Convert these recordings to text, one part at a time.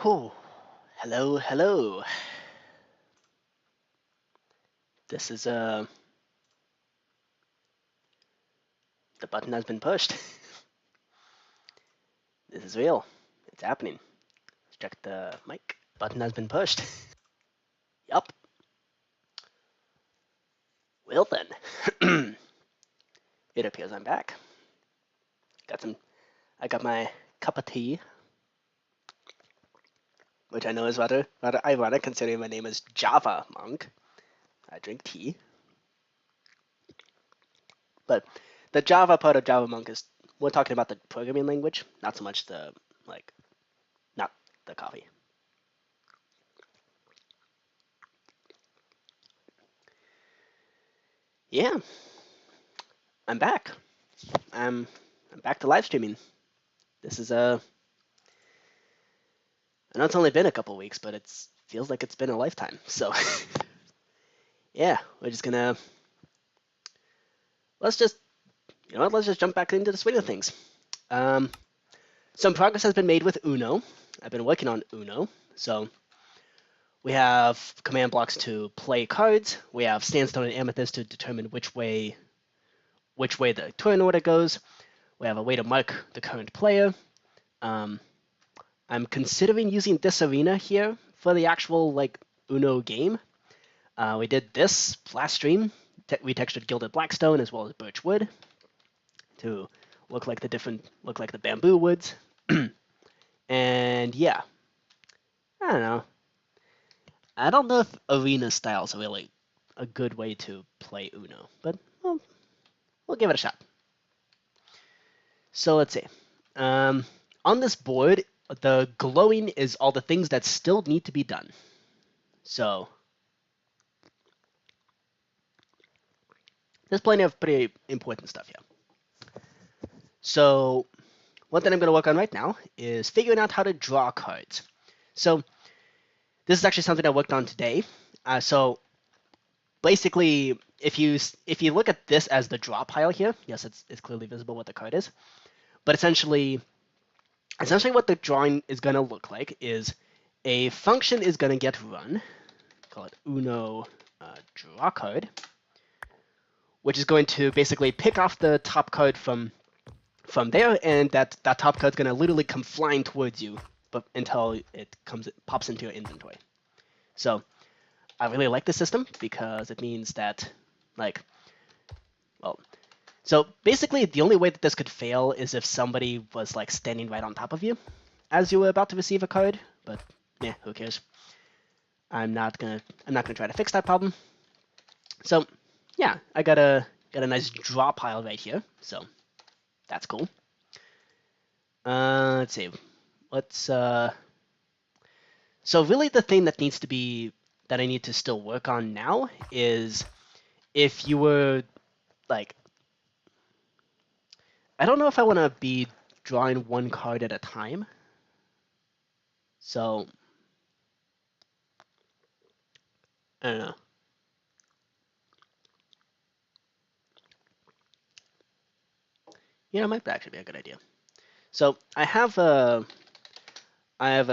Oh, hello, hello. This is the button has been pushed. This is real. It's happening. Let's check the mic. Button has been pushed. Yup. Well then, it appears I'm back. I got my cup of tea, which I know is rather ironic considering my name is Javamonk. I drink tea. But the Java part of Javamonk is we're talking about the programming language, not so much the not the coffee. Yeah, I'm back. I'm back to live streaming. This is I know it's only been a couple weeks, but it feels like it's been a lifetime. So yeah, we're just gonna let's just let's just jump back into the swing of things. Some progress has been made with Uno. I've been working on Uno, so we have command blocks to play cards. We have Sandstone and Amethyst to determine which way the turn order goes. We have a way to mark the current player. I'm considering using this arena here for the actual Uno game. We did this last stream. We textured Gilded Blackstone as well as Birch Wood to look like the bamboo woods. And yeah, I don't know. I don't know if arena styles are really a good way to play Uno, but we'll give it a shot. So let's see. On this board, the glowing is all the things that still need to be done. So there's plenty of pretty important stuff here. So one thing I'm going to work on right now is figuring out how to draw cards. So this is actually something I worked on today. So basically, if you look at this as the draw pile here, yes, it's clearly visible what the card is. But essentially what the drawing is going to look like is a function is going to get run, call it Uno draw card, which is going to basically pick off the top card from there, and that top card's going to literally come flying towards you until it pops into your inventory. So I really like this system because it means that, so basically the only way that this could fail is if somebody was standing right on top of you as you were about to receive a card, but yeah, who cares? I'm not gonna try to fix that problem. So yeah, I got a nice draw pile right here, so that's cool. Let's see. So really the thing that I need to still work on now is if you were I don't know if I want to be drawing one card at a time. So I don't know. It might actually be a good idea. So I have a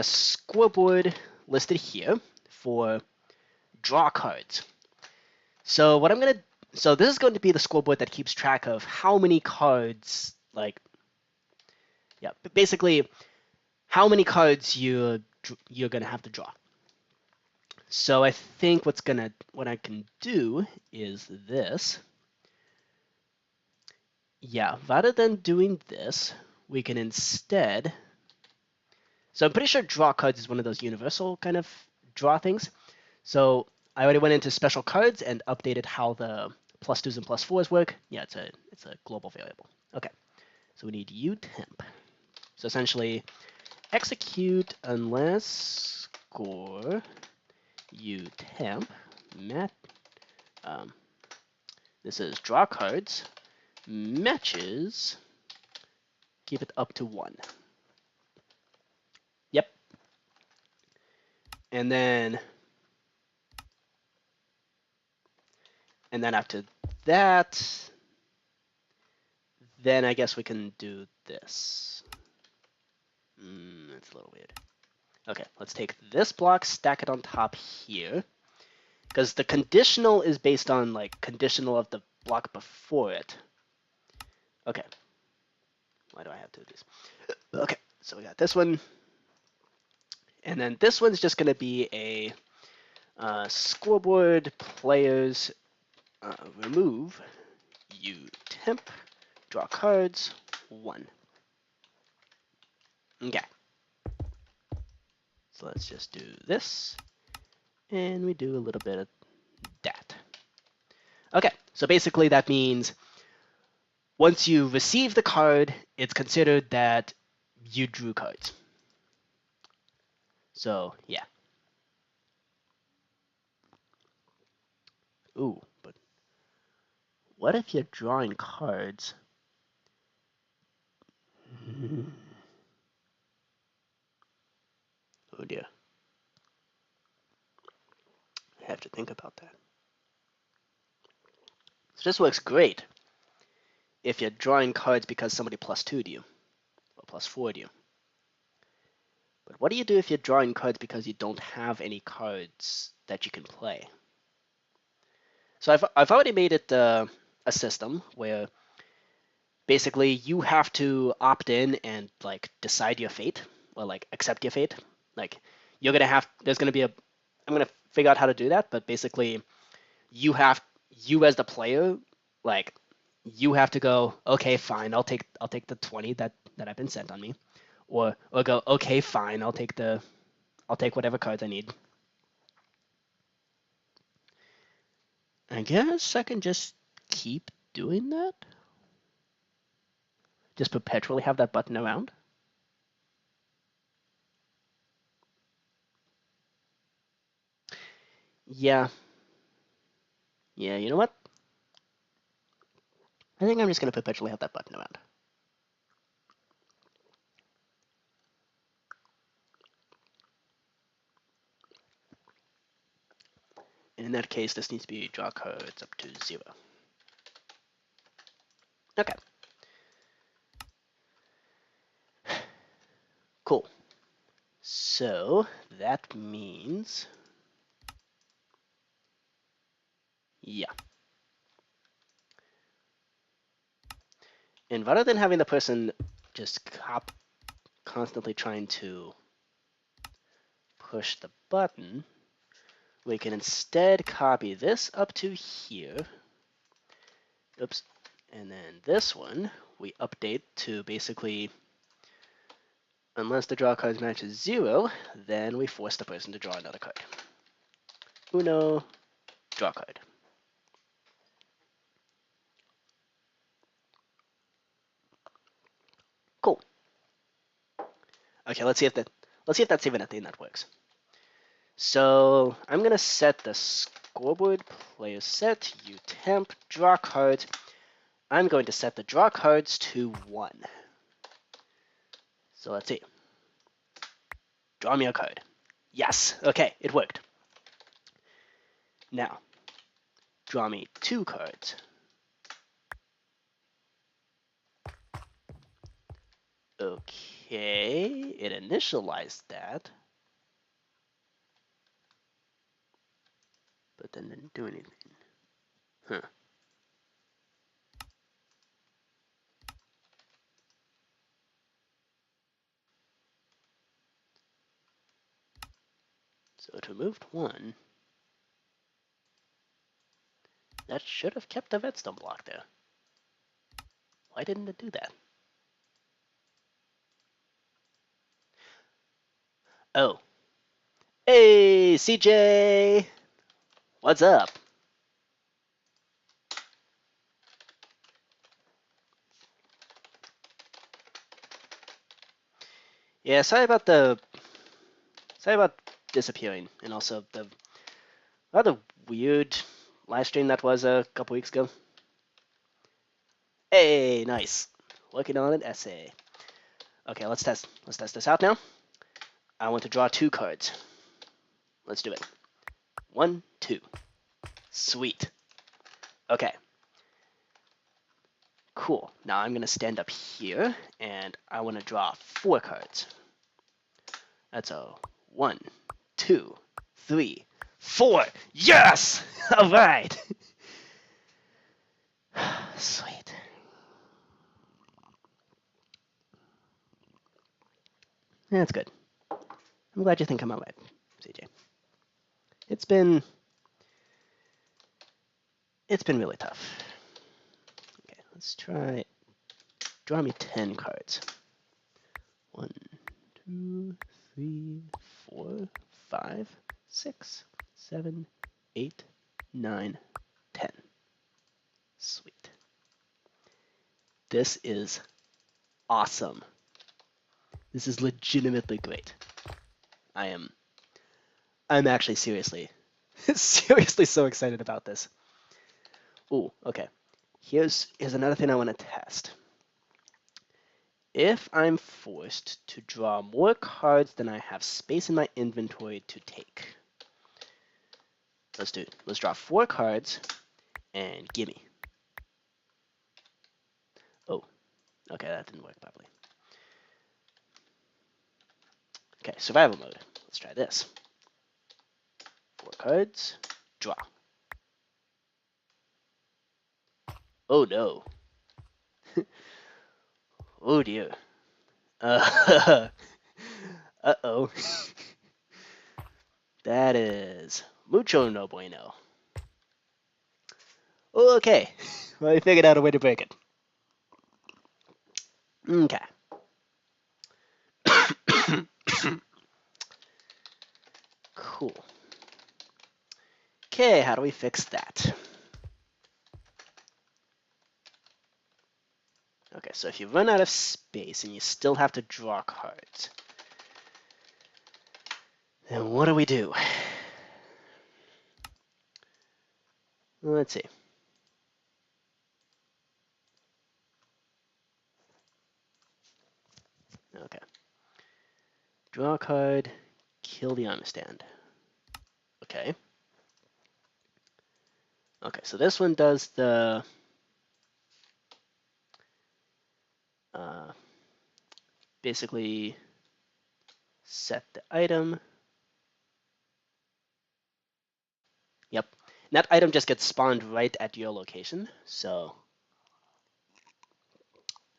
scoreboard listed here for draw cards. So this is going to be the scoreboard that keeps track of how many cards, basically how many cards you're gonna have to draw. So I think what I can do is this. Yeah, rather than doing this, we can instead. So I'm pretty sure draw cards is one of those universal kind of draw things. So I already went into special cards and updated how the +2s and +4s work. Yeah, it's a global variable. Okay, so we need utemp. So essentially, execute unless score utemp met. This is draw cards matches. Keep it up to 1. Yep. And then after that, then I guess we can do this. It's a little weird. Okay, let's take this block, stack it on top here. Because the conditional is based on, like, conditional of the block before it. Okay. Why do I have to do this? Okay, so we got this one. And then this one's just going to be a scoreboard players remove utemp draw cards 1. Okay. So let's just do this, and we do a little bit of that. Okay, so basically that means once you receive the card, it's considered that you drew cards. So, yeah. Ooh, but what if you're drawing cards? Oh dear. I have to think about that. So this works great if you're drawing cards because somebody +2'd you, or +4'd you. But what do you do if you're drawing cards because you don't have any cards that you can play? So I've already made it a system where basically you have to opt in and like decide your fate, or like accept your fate. Like you're gonna have, there's gonna be a, I'm gonna figure out how to do that, but basically you as the player, like you have to go, okay, fine, I'll take the 20 that I've been sent on me, or go, okay, fine, I'll take whatever cards I need. I guess I can just keep doing that. Just perpetually have that button around. Yeah. Yeah, you know what? I think I'm just going to perpetually have that button around. In that case, this needs to be draw cards up to 0. Okay. Cool. So that means, yeah. And rather than having the person just constantly trying to push the button, we can instead copy this up to here. Oops. And then this one, we update to basically, unless the draw cards matches 0, then we force the person to draw another card. Uno, draw card. Cool. Okay, let's see if that's even a thing that works. So I'm gonna set the scoreboard player set utemp draw cards. I'm going to set the draw cards to 1. So let's see. Draw me a card. Yes. Okay, it worked. Now, draw me 2 cards. Okay, it initialized that, but then didn't do anything. Huh. So it removed 1. That should have kept the redstone block there. Why didn't it do that? Oh. Hey, CJ! What's up? Yeah, sorry about disappearing, and also the rather weird live stream that was a couple weeks ago. Hey, nice. Working on an essay. Okay, let's test this out now. I want to draw 2 cards. Let's do it. 1, 2. Sweet. Okay. Cool. Now I'm gonna stand up here, and I want to draw 4 cards. That's a 1, 2, 3, 4. Yes! All right. Sweet. That's good. I'm glad you think I'm alright, CJ. It's been really tough. Okay, let's try. Draw me 10 cards. 1, 2, 3, 4, 5, 6, 7, 8, 9, 10. Sweet. This is awesome. This is legitimately great. I'm actually seriously so excited about this. Ooh, okay. Here's another thing I want to test. If I'm forced to draw more cards than I have space in my inventory to take. Let's do it. Let's draw 4 cards and gimme. Oh, okay, that didn't work properly. Okay, survival mode. Let's try this. 4 cards, draw. Oh no. Oh dear. Uh-oh. That is mucho no bueno. Okay, well, we figured out a way to break it. Okay. Cool. Okay, how do we fix that? Okay, so if you run out of space and you still have to draw cards, then what do we do? Let's see. Okay. Draw a card, kill the armor stand. Okay. Okay, so this one does the basically set the item. Yep. And that item just gets spawned right at your location, so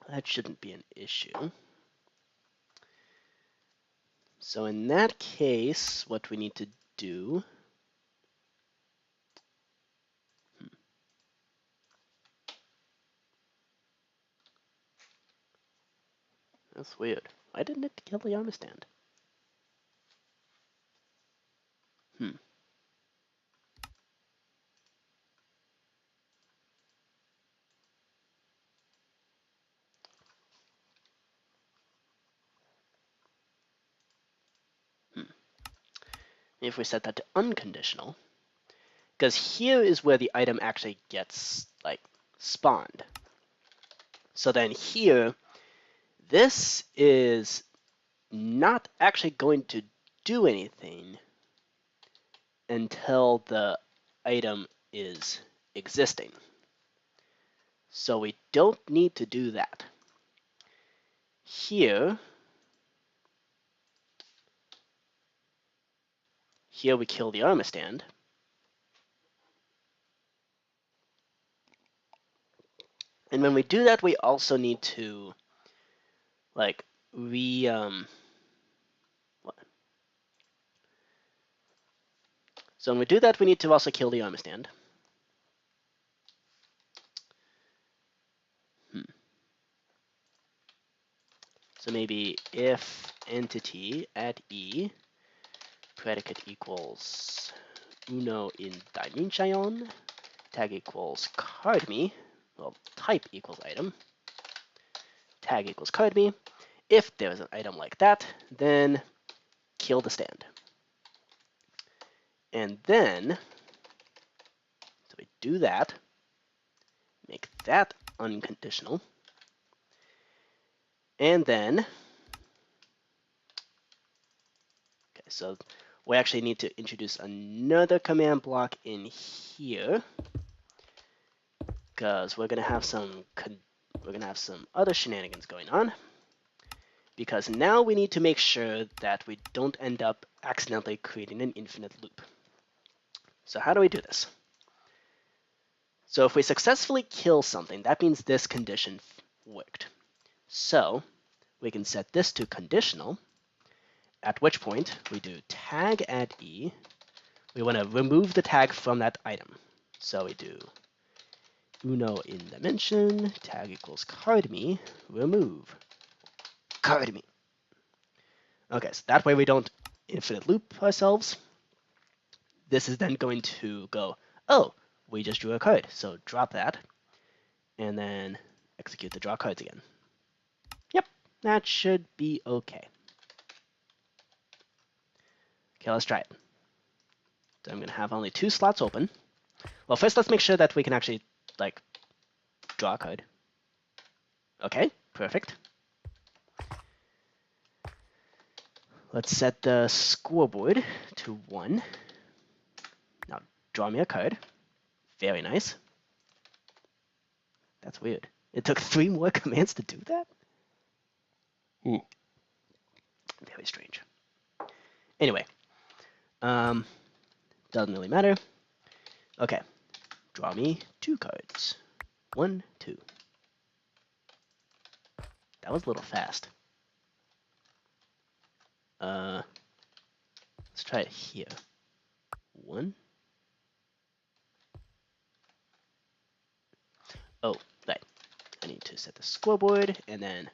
that shouldn't be an issue. So in that case, what we need to do... That's weird. Why didn't it kill the armor stand? If we set that to unconditional, because here is where the item actually gets, like, spawned. So then here, this is not actually going to do anything until the item is existing. So we don't need to do that. Here we kill the armor stand. And when we do that, we also need to, like, So when we do that, we need to also kill the armor stand. So maybe if entity at E, predicate equals uno in dimension, tag equals cardme, well, type equals item, tag equals cardme. If there's an item like that, then kill the stand. And then, so we do that, make that unconditional, and then, okay, so we actually need to introduce another command block in here, because we're gonna have some other shenanigans going on. because now we need to make sure that we don't end up accidentally creating an infinite loop. So how do we do this? So if we successfully kill something, that means this condition worked. So we can set this to conditional, at which point we do tag add e. We want to remove the tag from that item. So we do uno in dimension, tag equals cardme, remove cardme. Okay, so that way we don't infinite loop ourselves. This is then going to go, oh, we just drew a card, so drop that, and then execute the draw cards again. Yep, that should be okay. Okay, let's try it. So I'm going to have only 2 slots open. Well, first let's make sure that we can actually, like, draw a card. Okay, perfect. Let's set the scoreboard to 1. Now, draw me a card. Very nice. That's weird. It took 3 more commands to do that? Very strange. Anyway, doesn't really matter. Okay, draw me 2 cards. 1, 2. That was a little fast. Let's try it here. 1. Oh, right. I need to set the scoreboard, and then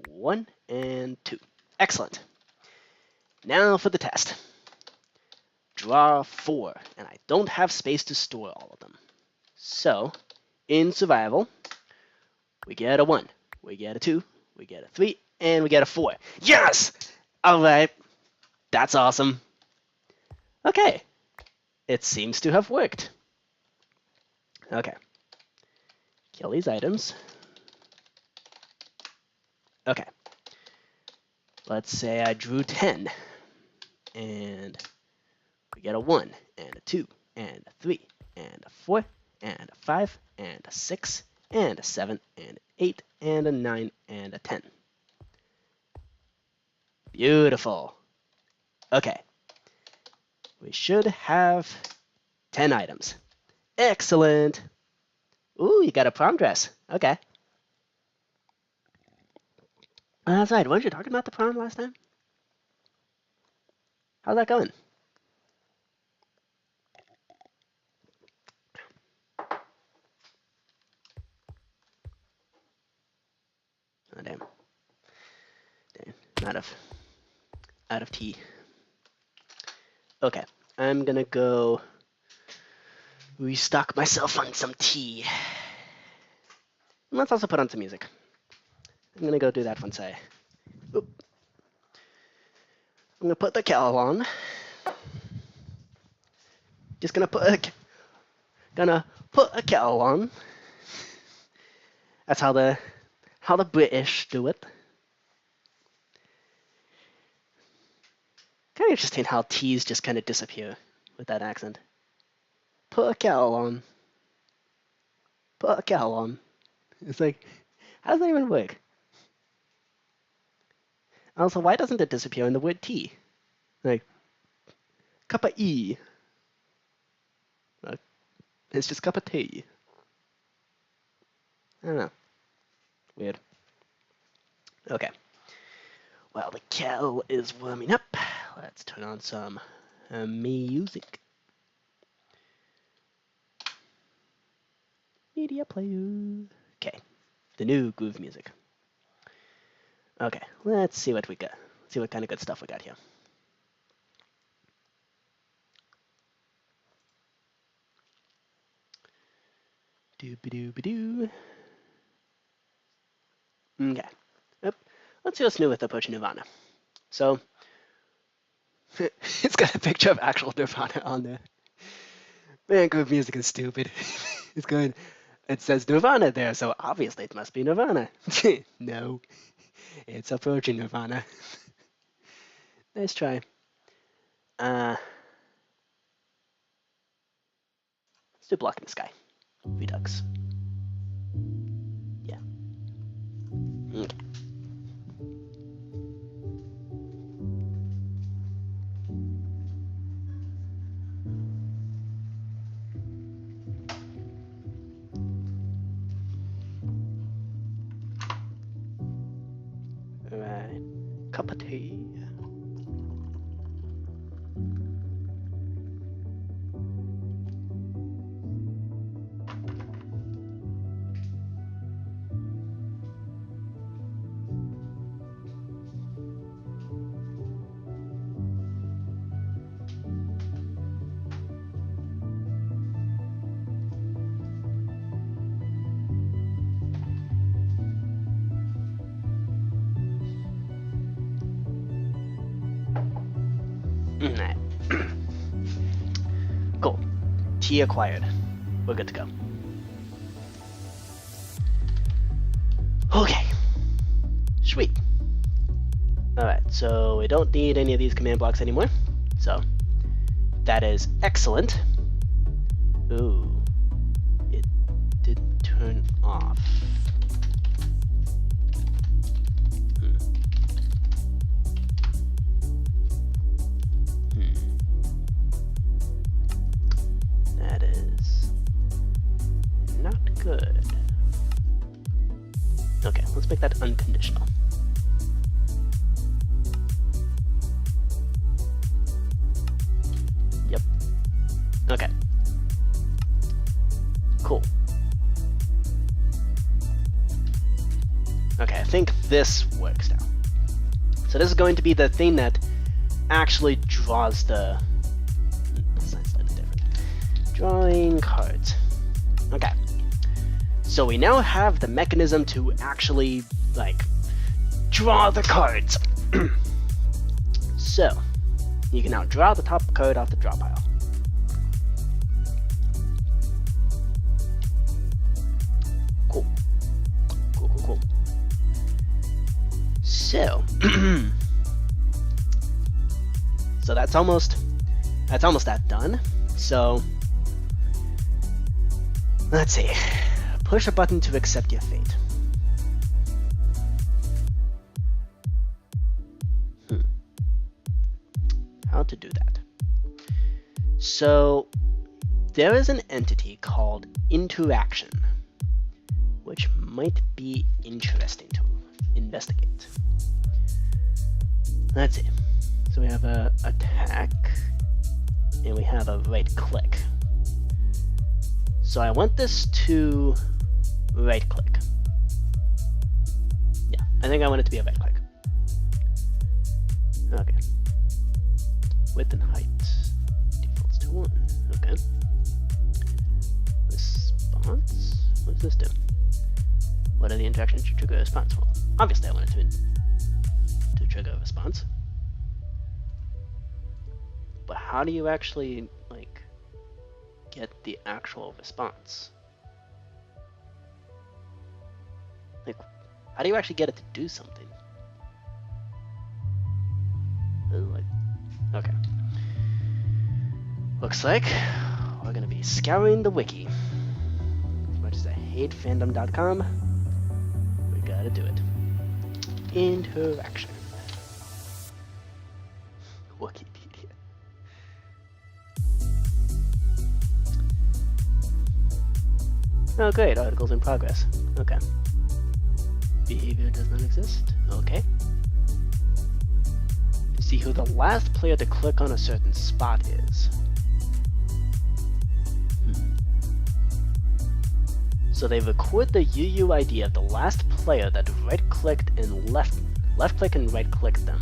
1 and 2. Excellent. Now for the test. Draw 4, and I don't have space to store all of them. So, in survival, we get a 1, we get a 2, we get a 3, and we get a 4. Yes! Alright. That's awesome. Okay. It seems to have worked. Okay. Kill these items. Okay. Let's say I drew 10. And we get a 1, and a 2, and a 3, and a 4, and a 5, and a 6, and a 7, and an 8, and a 9, and a 10. Beautiful. Okay. We should have 10 items. Excellent. Ooh, you got a prom dress. Okay. That's right. Weren't you talking about the prom last time? How's that going? Oh, damn. Damn. I'm out of tea. Okay. I'm gonna go restock myself on some tea. And let's also put on some music. I'm gonna go do that once I... Oop. I'm gonna put the kettle on. Just gonna put a kettle on. That's how the British do it. Kind of interesting how T's just kind of disappear with that accent. Put a kettle on. Put a kettle on. It's like, how does that even work? Also, why doesn't it disappear in the word tea? Like, cup of E. It's just cup of tea. I don't know. Weird. Okay. While the kettle is warming up, let's turn on some music. Media player. Okay. The new groove music. Okay, let's see what we got. See what kind of good stuff we got here. Doo-ba-doo-ba-doo. Okay. Yep. Let's see what's new with Approach Nirvana. So, it's got a picture of actual Nirvana on there. Man, groove music is stupid. It's going, it says Nirvana there, so obviously it must be Nirvana. No, it's approaching Nirvana. Nice try. Let's do Block in the Sky. Redux. Yeah. Okay. cup of tea. Alright. Cool. Tea acquired. We're good to go. Okay. Sweet. Alright, so we don't need any of these command blocks anymore. So, that is excellent. Ooh. It did turn off. That is not good. Okay, let's make that unconditional. Yep. Okay. Cool. Okay, I think this works now. So this is going to be the thing that actually draws the... Drawing cards. Okay. So we now have the mechanism to actually, like, draw the cards. So, you can now draw the top card off the draw pile. Cool. Cool, cool, cool. So, so that's almost that done. So, let's see. Push a button to accept your fate. How to do that? So, there is an entity called interaction, which might be interesting to investigate. Let's see. So we have a attack, and we have a right click. So I want this to right click. Yeah, I think I want it to be a right click. Okay. Width and height defaults to 1. Okay. Response? What does this do? What are the interactions to trigger a response? Well, obviously I want it to trigger a response. But how do you actually, like, get the actual response? Like, how do you actually get it to do something? Like, okay. Looks like we're gonna be scouring the wiki. As much as I hate fandom.com, we gotta do it. Interaction. Wikipedia. Oh great, articles in progress. Okay. Behavior does not exist. Okay. To see who the last player to click on a certain spot is. So they record the UUID of the last player that right-clicked and left-click and right-clicked them,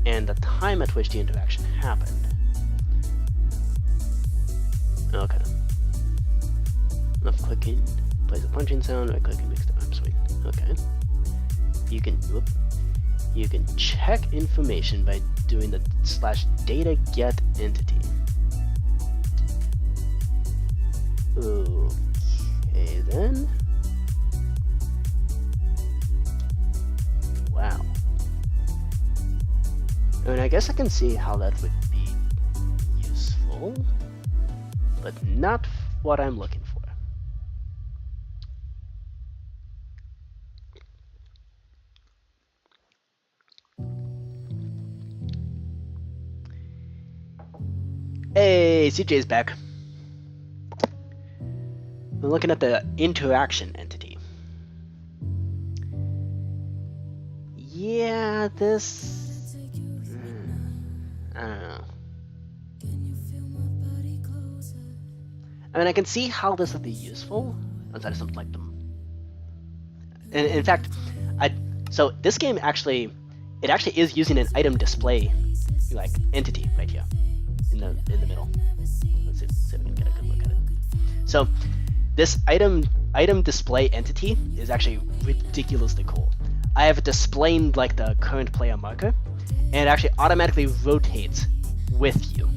and the time at which the interaction happened. Okay. Left-clicking plays a punching sound, right-clicking makes the arm swing. Okay. You can check information by doing the /data get entity. Okay then. Wow. I mean, I guess I can see how that would be useful, but not what I'm looking for. Hey, CJ's back. We're looking at the interaction entity. Yeah, this... I don't know. I mean, I can see how this would be useful, unless I just don't like them. And in fact, so this game actually is using an item display, like, entity right here, in the middle. Let's see if we can get a good look at it. So, this item display entity is actually ridiculously cool. I have it displaying like the current player marker, and it actually automatically rotates with you.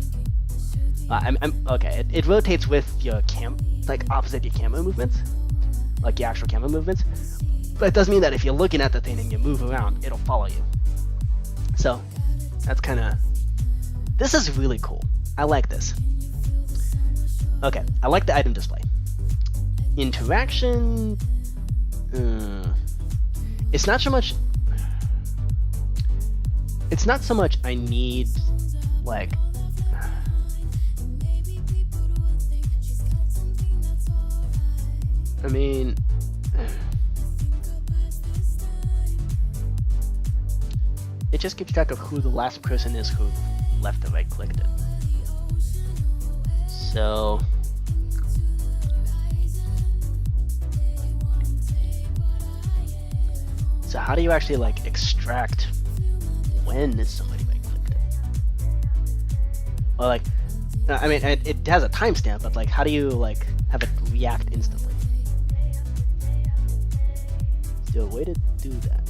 Okay. It rotates with your like opposite your camera movements, like your actual camera movements. But it does mean that if you're looking at the thing and you move around, it'll follow you. So that's kind of. This is really cool. I like this. Okay, I like the item display. Interaction. It's not so much. It's not so much I need, like. I mean. It just keeps track of who the last person is who left or right clicked it. So. So how do you actually like extract when somebody right clicked it? Or like, I mean, it has a timestamp, but like, how do you like have it react instantly? Is there a way to do that?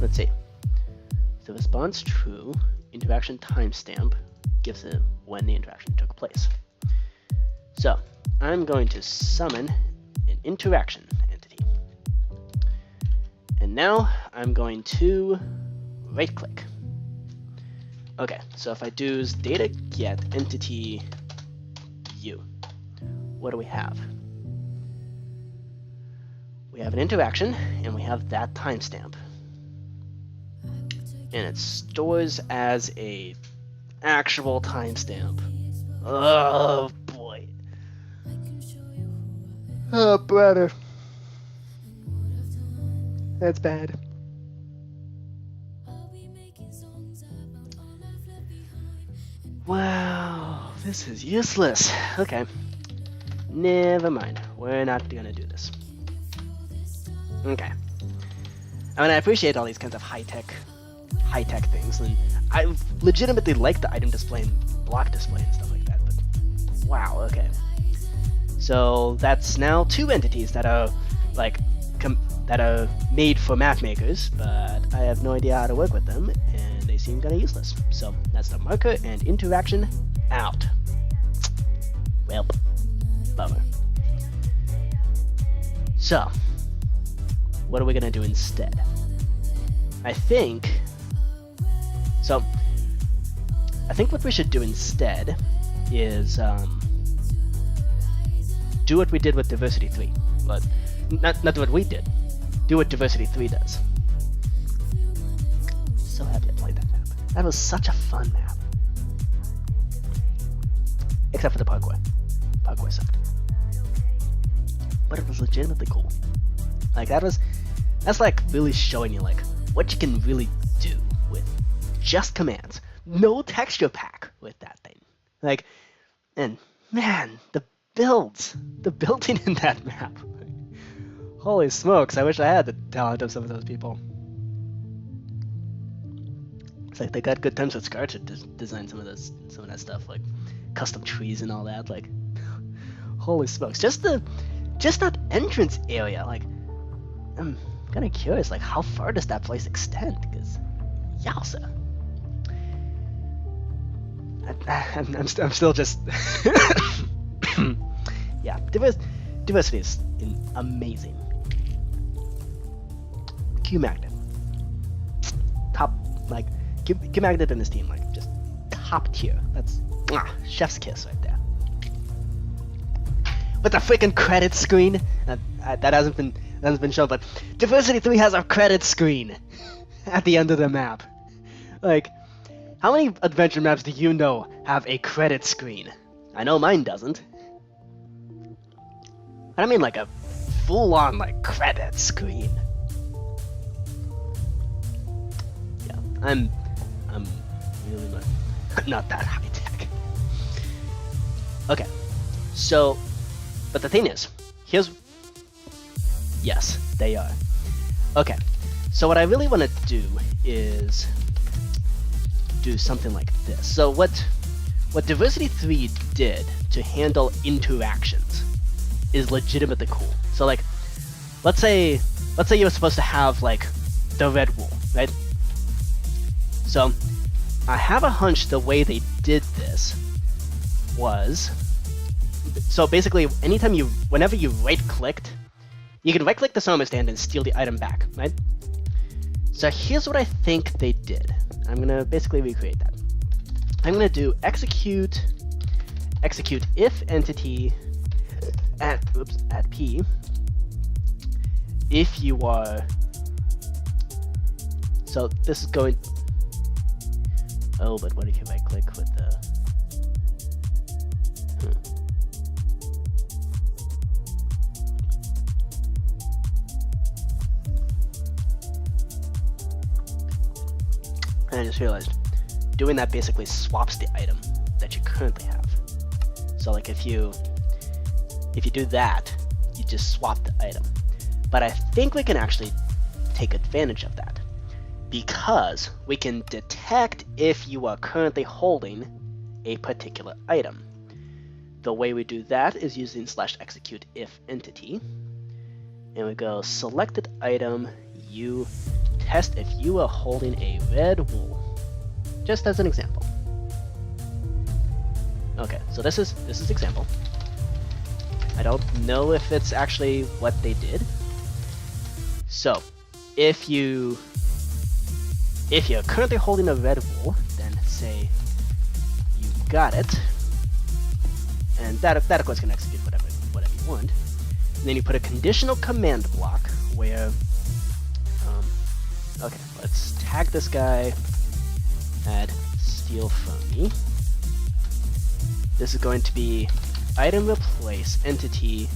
Let's see. So response true, interaction timestamp gives it when the interaction took place. So I'm going to summon an interaction entity. And now I'm going to right click. Okay, so if I do data get entity u, what do we have? We have an interaction and we have that timestamp. And it stores as a actual timestamp. Oh boy. Oh brother. That's bad. Wow, this is useless. Okay. Never mind. We're not gonna do this. Okay. I mean, I appreciate all these kinds of high-tech things, and I legitimately like the item display and block display and stuff like that, but wow, okay. So that's now two entities that are like that are made for map makers, but I have no idea how to work with them, and they seem kind of useless. So that's the marker and interaction out. Well, bummer. So, what are we gonna do instead? I think what we should do instead is do what we did with Diversity 3, but not what we did. Do what Diversity 3 does. So happy I played that map. That was such a fun map. Except for the parkour. Parkour sucked. But it was legitimately cool. Like that's like really showing you like what you can really do with just commands. No texture pack with that thing. Like, and man, the building in that map. Holy smokes, I wish I had the talent of some of those people. It's like they got good terms with Scar to design some of that stuff, like custom trees and all that. Like, holy smokes, just that entrance area. Like, I'm kind of curious, like how far does that place extend? Because, yowza. I'm still just yeah. Diversity is amazing. Q Magnet, top, like Q Magnet and his team, like just top tier. That's chef's kiss right there. With the freaking credit screen that hasn't been shown, but Diversity 3 has a credit screen at the end of the map. Like, how many adventure maps do you know have a credit screen? I know mine doesn't. I mean like a full-on like credit screen. I'm really not that high tech. Okay, so, but the thing is, yes, they are. Okay, so what I really want to do is do something like this. So what Diversity 3 did to handle interactions is legitimately cool. So like, let's say you were supposed to have like the red wool, right? So I have a hunch the way they did this was, so basically whenever you right-clicked, you can right-click the summon stand and steal the item back, right? So here's what I think they did. I'm gonna basically recreate that. I'm gonna do execute if entity at p if you are, so this is going, oh, but what if you right click with the, and I just realized doing that basically swaps the item that you currently have. So like if you do that, you just swap the item. But I think we can actually take advantage of that because we can detect if you are currently holding a particular item. The way we do that is using /execute if entity, and we go selected item, you test if you are holding a red wool, just as an example. Okay, so this is example. I don't know if it's actually what they did. So, if you're currently holding a red wool, then say you got it, and that of course can execute whatever you want. And then you put a conditional command block where, okay, let's tag this guy, add steal from me. This is going to be item replace entity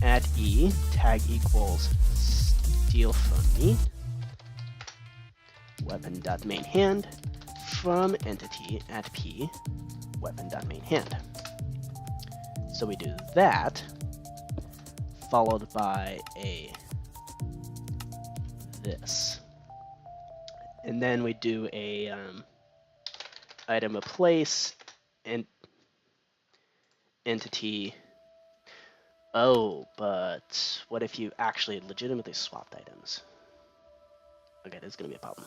at E, tag equals steal from me, weapon.main hand, from entity at P, weapon.main hand. So we do that, followed by a this. And then we do a item replace and entity. Oh, but what if you actually legitimately swapped items? Okay, this is gonna be a problem.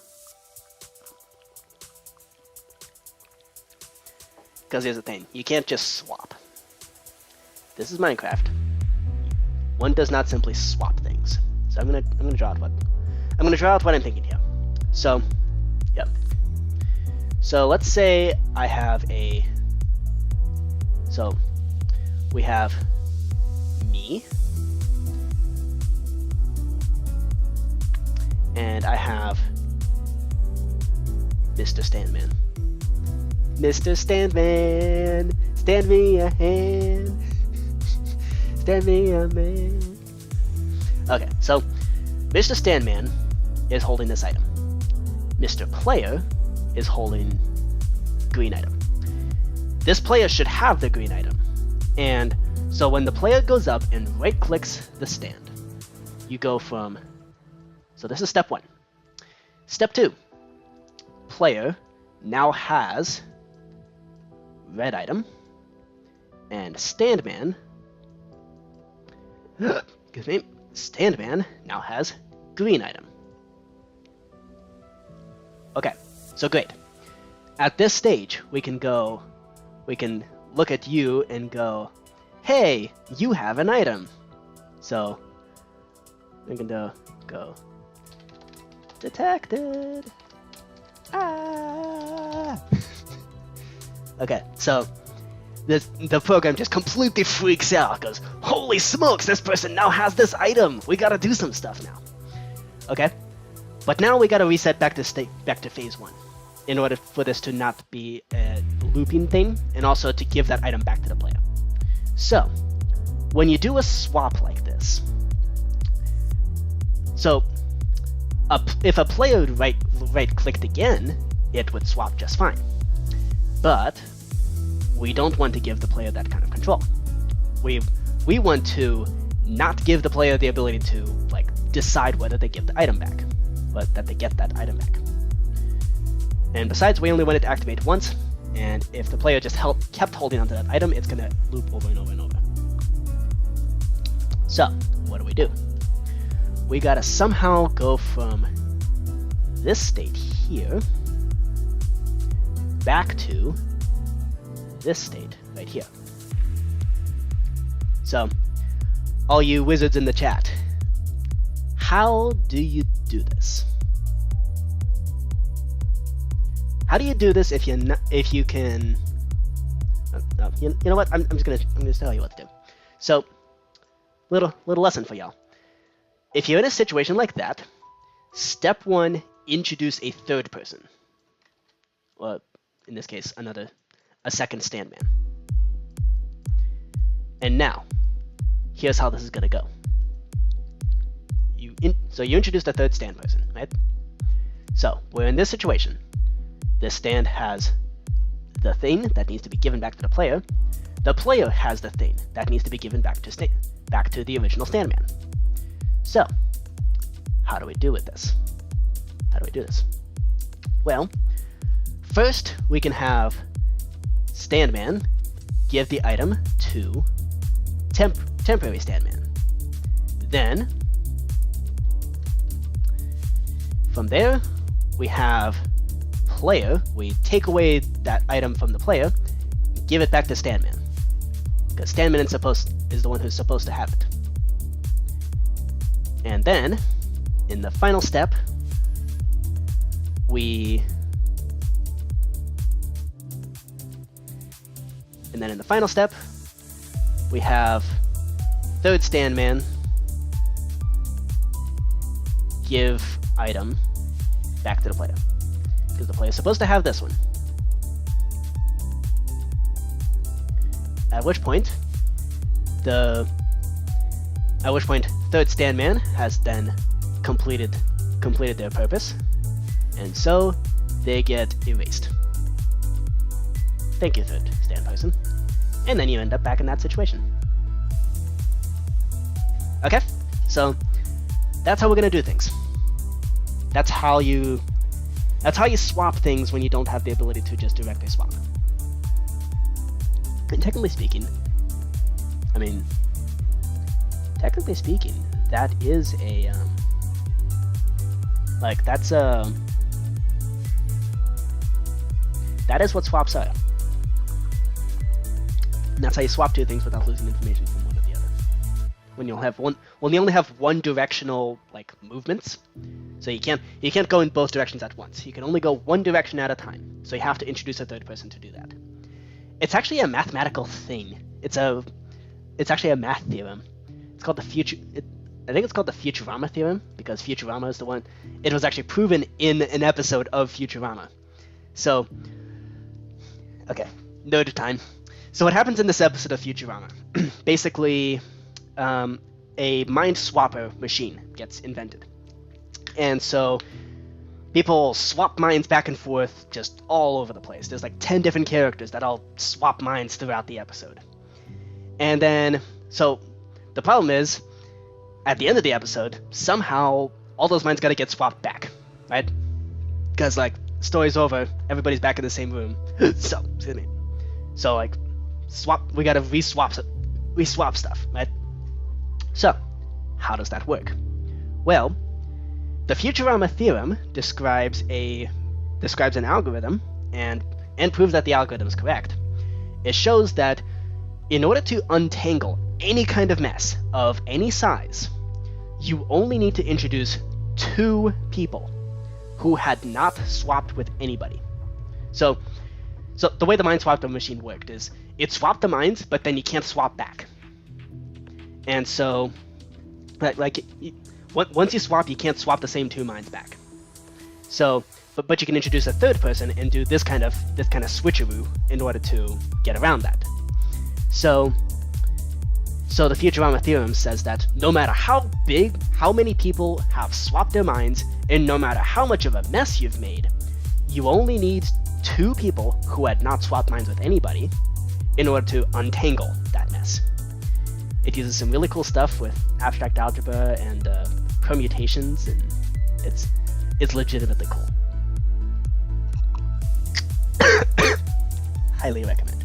Because here's the thing, you can't just swap. This is Minecraft. One does not simply swap things. So I'm gonna draw out what I'm thinking here. So, yep. So let's say I have a. So we have me, and I have Mr. Standman. Mr. Standman, stand me a hand. Stand me a man. Okay, so Mr. Standman is holding this item. Mr. Player is holding green item. This player should have the green item. And so when the player goes up and right-clicks the stand, you go from, so this is step 1. Step 2, player now has red item, and Standman, excuse me, Standman now has green item. Okay, so great. At this stage, we can look at you and go, hey, you have an item. So we can go detected. Ah. Okay, so the program just completely freaks out, goes, holy smokes, this person now has this item. We gotta do some stuff now. Okay, but now we gotta reset back to phase 1 in order for this to not be a looping thing, and also to give that item back to the player. So when you do a swap like this, so if a player right-clicked again, it would swap just fine. But we don't want to give the player that kind of control. We want to not give the player the ability to like decide whether they give the item back, but that they get that item back. And besides, we only want it to activate once, and if the player just kept holding onto that item, it's gonna loop over and over and over. So, what do? We gotta somehow go from this state here back to this state right here. So, all you wizards in the chat, how do you do this? How do you do this if you can? You know what? I'm just gonna tell you what to do. So, little lesson for y'all. If you're in a situation like that, step 1, introduce a third person. Well, in this case, a second stand man. And now, here's how this is gonna go. So you introduced a third stand person, right? So we're in this situation. This stand has the thing that needs to be given back to the player. The player has the thing that needs to be given back to the original stand man. So, how do we do with this? How do we do this? Well, first we can have stand man give the item to temporary stand man. Then, from there, we have player. We take away that item from the player, give it back to stand man, because stand man is the one who's supposed to have it. And then, in the final step, we have third stand man give item back to the player, because the player is supposed to have this one. At which point, third stand man has then completed their purpose, and so they get erased. Thank you, third stand person. And then you end up back in that situation. Okay, so that's how we're gonna do things. That's how you swap things when you don't have the ability to just directly swap. And technically speaking, that is a that is what swaps are. And that's how you swap two things without losing information from one or the other. When you only have one directional movements, so you can't go in both directions at once. You can only go one direction at a time. So you have to introduce a third person to do that. It's actually a mathematical thing. It's actually a math theorem. It's called I think it's called the Futurama theorem, because Futurama is the one. It was actually proven in an episode of Futurama. So, okay, nerd time. So what happens in this episode of Futurama? Basically, a mind swapper machine gets invented. And so people swap minds back and forth just all over the place. There's 10 different characters that all swap minds throughout the episode. And then, so the problem is, at the end of the episode, somehow all those minds gotta get swapped back, right? Because story's over, everybody's back in the same room. So, excuse me. So we gotta re-swap stuff, right? So, how does that work? Well, the Futurama theorem describes an algorithm and proves that the algorithm is correct. It shows that in order to untangle any kind of mess of any size, you only need to introduce 2 people who had not swapped with anybody. So the way the mind swap machine worked is it swapped the minds, but then you can't swap back. And so, once you swap, you can't swap the same 2 minds back. So, but you can introduce a third person and do this kind of switcheroo in order to get around that. So So the Futurama theorem says that no matter how many people have swapped their minds, and no matter how much of a mess you've made, you only need 2 people who had not swapped minds with anybody in order to untangle that mess. It uses some really cool stuff with abstract algebra and permutations, and it's legitimately cool. Highly recommend.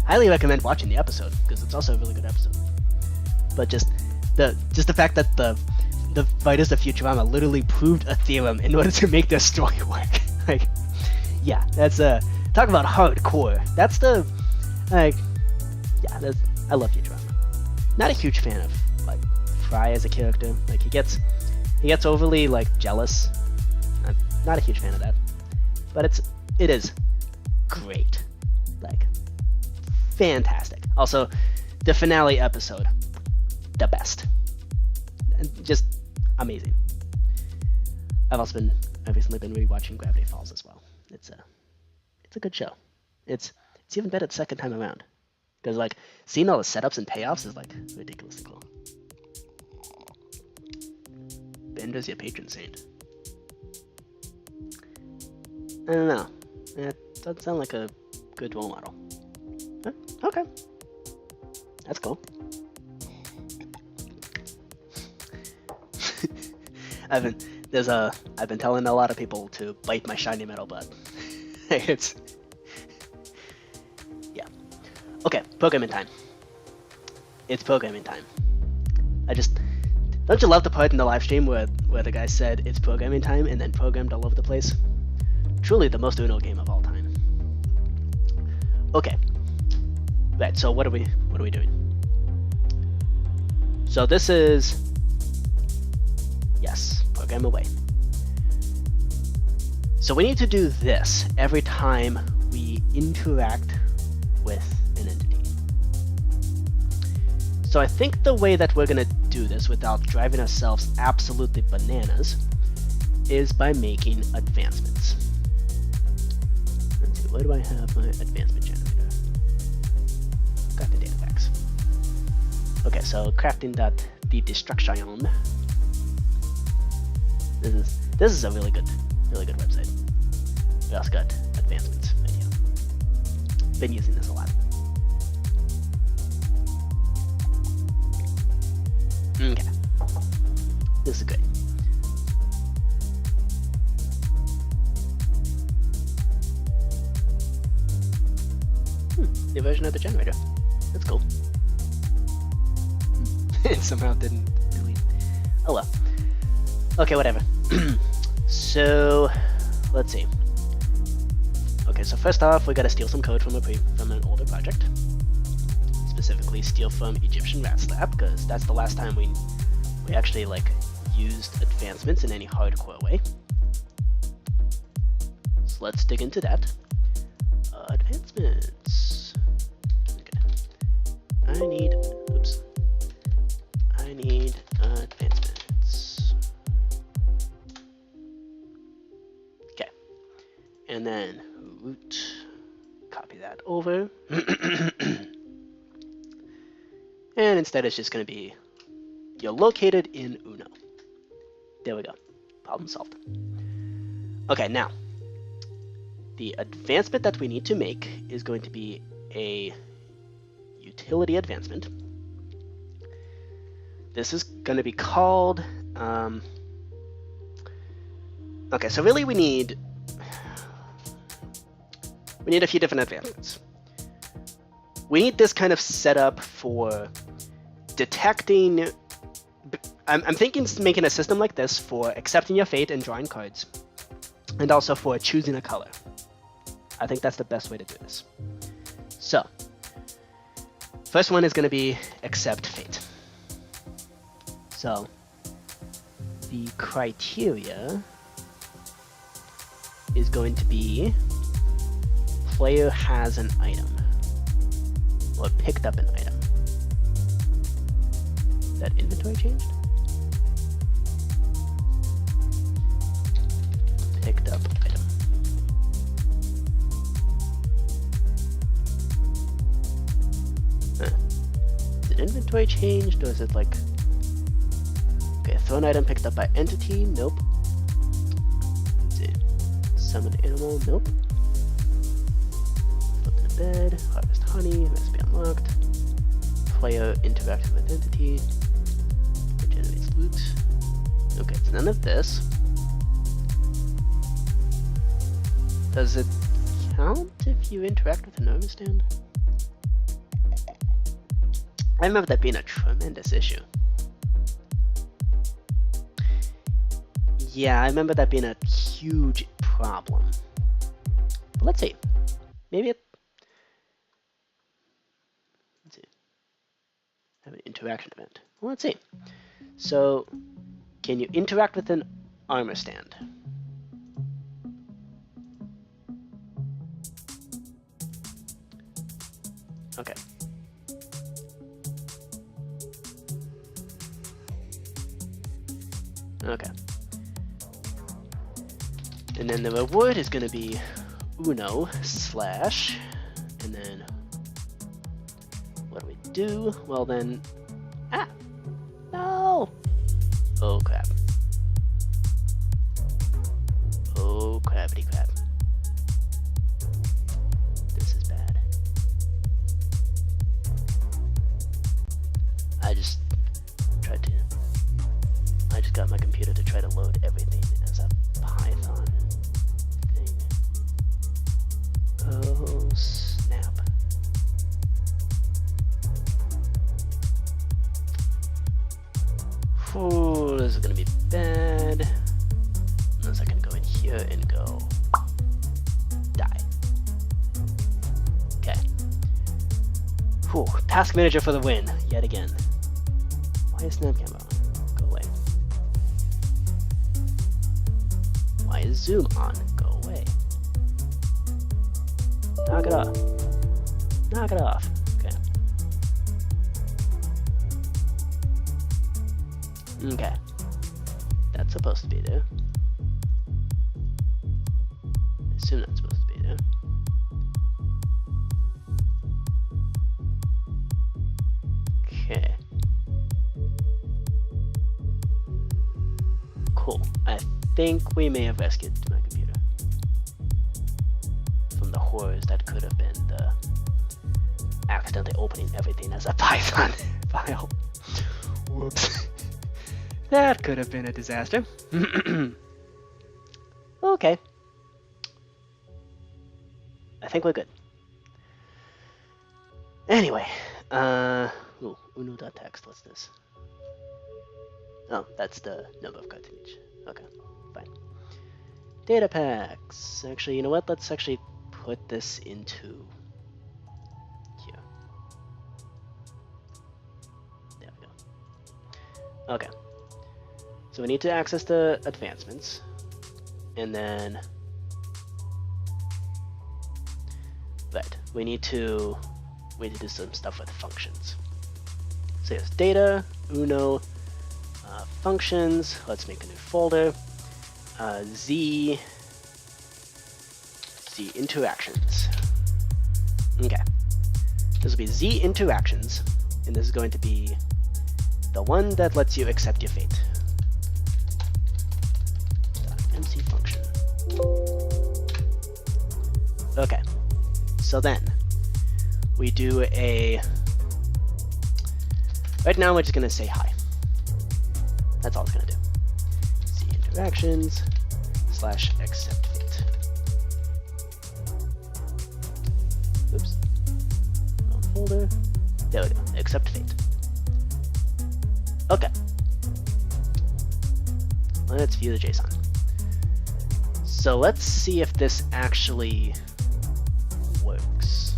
Highly recommend watching the episode, because it's also a really good episode. But just the fact that the writers of Futurama literally proved a theorem in order to make their story work. Like, yeah, that's talk about hardcore. That's I love Futurama. Not a huge fan of like Fry as a character. Like he gets overly like jealous. I'm not a huge fan of that. But it is great. Like, fantastic. Also, the finale episode, the best. And just amazing. I've recently been rewatching Gravity Falls as well. It's a good show. It's even better the second time around, because like seeing all the setups and payoffs is like ridiculously cool. Bender's your patron saint. I don't know. It doesn't sound like a good role model. Okay. That's cool. I've been telling a lot of people to bite my shiny metal butt. Yeah. Okay, programming time. It's programming time. Don't you love the part in the live stream where the guy said it's programming time and then programmed all over the place? Truly the most Uno game of all time. Okay. Right, so what are we doing? So this is, yes, program away. So we need to do this every time we interact with an entity. So I think the way that we're gonna do this without driving ourselves absolutely bananas is by making advancements. Let's see, where do I have my advancement generator? Got the data packs. Okay, so crafting.the destruction. This is a really good website. We also got advancements right here. Been using this a lot. Okay, this is good. New version of the generator. That's cool. It somehow didn't delete. Oh well. Okay, whatever. So, let's see. Okay, so first off, we gotta steal some code from an older project. Specifically, steal from Egyptian Rats Lab, because that's the last time we actually like used advancements in any hardcore way. So let's dig into that. Advancements. Okay. I need advancements. Okay. And then root, copy that over. And instead it's just going to be, you're located in Uno. There we go. Problem solved. Okay, now, the advancement that we need to make is going to be a utility advancement. This is going to be called, okay, so really we need a few different advancements. We need this kind of setup for detecting. I'm thinking making a system like this for accepting your fate and drawing cards, and also for choosing a color. I think that's the best way to do this. So, first one is going to be accept fate. So, the criteria is going to be player has an item, or picked up an item. That inventory changed? Picked up item. inventory changed, or is it like... Okay, thrown item picked up by entity, nope. Let's see. Summoned animal, nope. Flip to the bed, harvest honey, must be unlocked. Player interacts with entity, generates loot. Okay, it's none of this. Does it count if you interact with an armor stand? I remember that being a tremendous issue. Yeah, I remember that being a huge problem. But let's see. Maybe it... Let's see. Have an interaction event. Well, let's see. So, can you interact with an armor stand? Okay. Okay. And then the reward is going to be uno slash, and then what do we do? Well then, no! Oh crap. Oh crappity crap. This is bad. I just got my computer to try to load everything as a Python thing. Oh snap. Oh, this is gonna be bad. Unless I can go in here and go die. Okay. Whew, task manager for the win, yet again. Why is snap camera on? Go away. Why is zoom on? Go away. Knock it off. Knock it off. Okay. Okay. That's supposed to be there. I assume that's supposed to be there. Okay. Cool. I think we may have rescued my computer from the horrors that could have been the accidentally opening everything as a Python file. Whoops. That could have been a disaster. Okay. I think we're good. Anyway, uno.text, what's this? Oh, that's the number of cartridge. Okay, fine. Data packs. Actually, you know what? Let's actually put this into here. There we go. Okay. So we need to access the advancements, and then we need to do some stuff with functions. So here's data, uno, functions. Let's make a new folder. Z interactions. Okay. This will be Z interactions, and this is going to be the one that lets you accept your fate. MC function. Okay. So then we do a. Right now we're just gonna say hi. That's all it's gonna do. Z interactions / accept fate. Oops. Wrong folder. There we go. Accept fate. Okay. Let's view the JSON. So let's see if this actually works.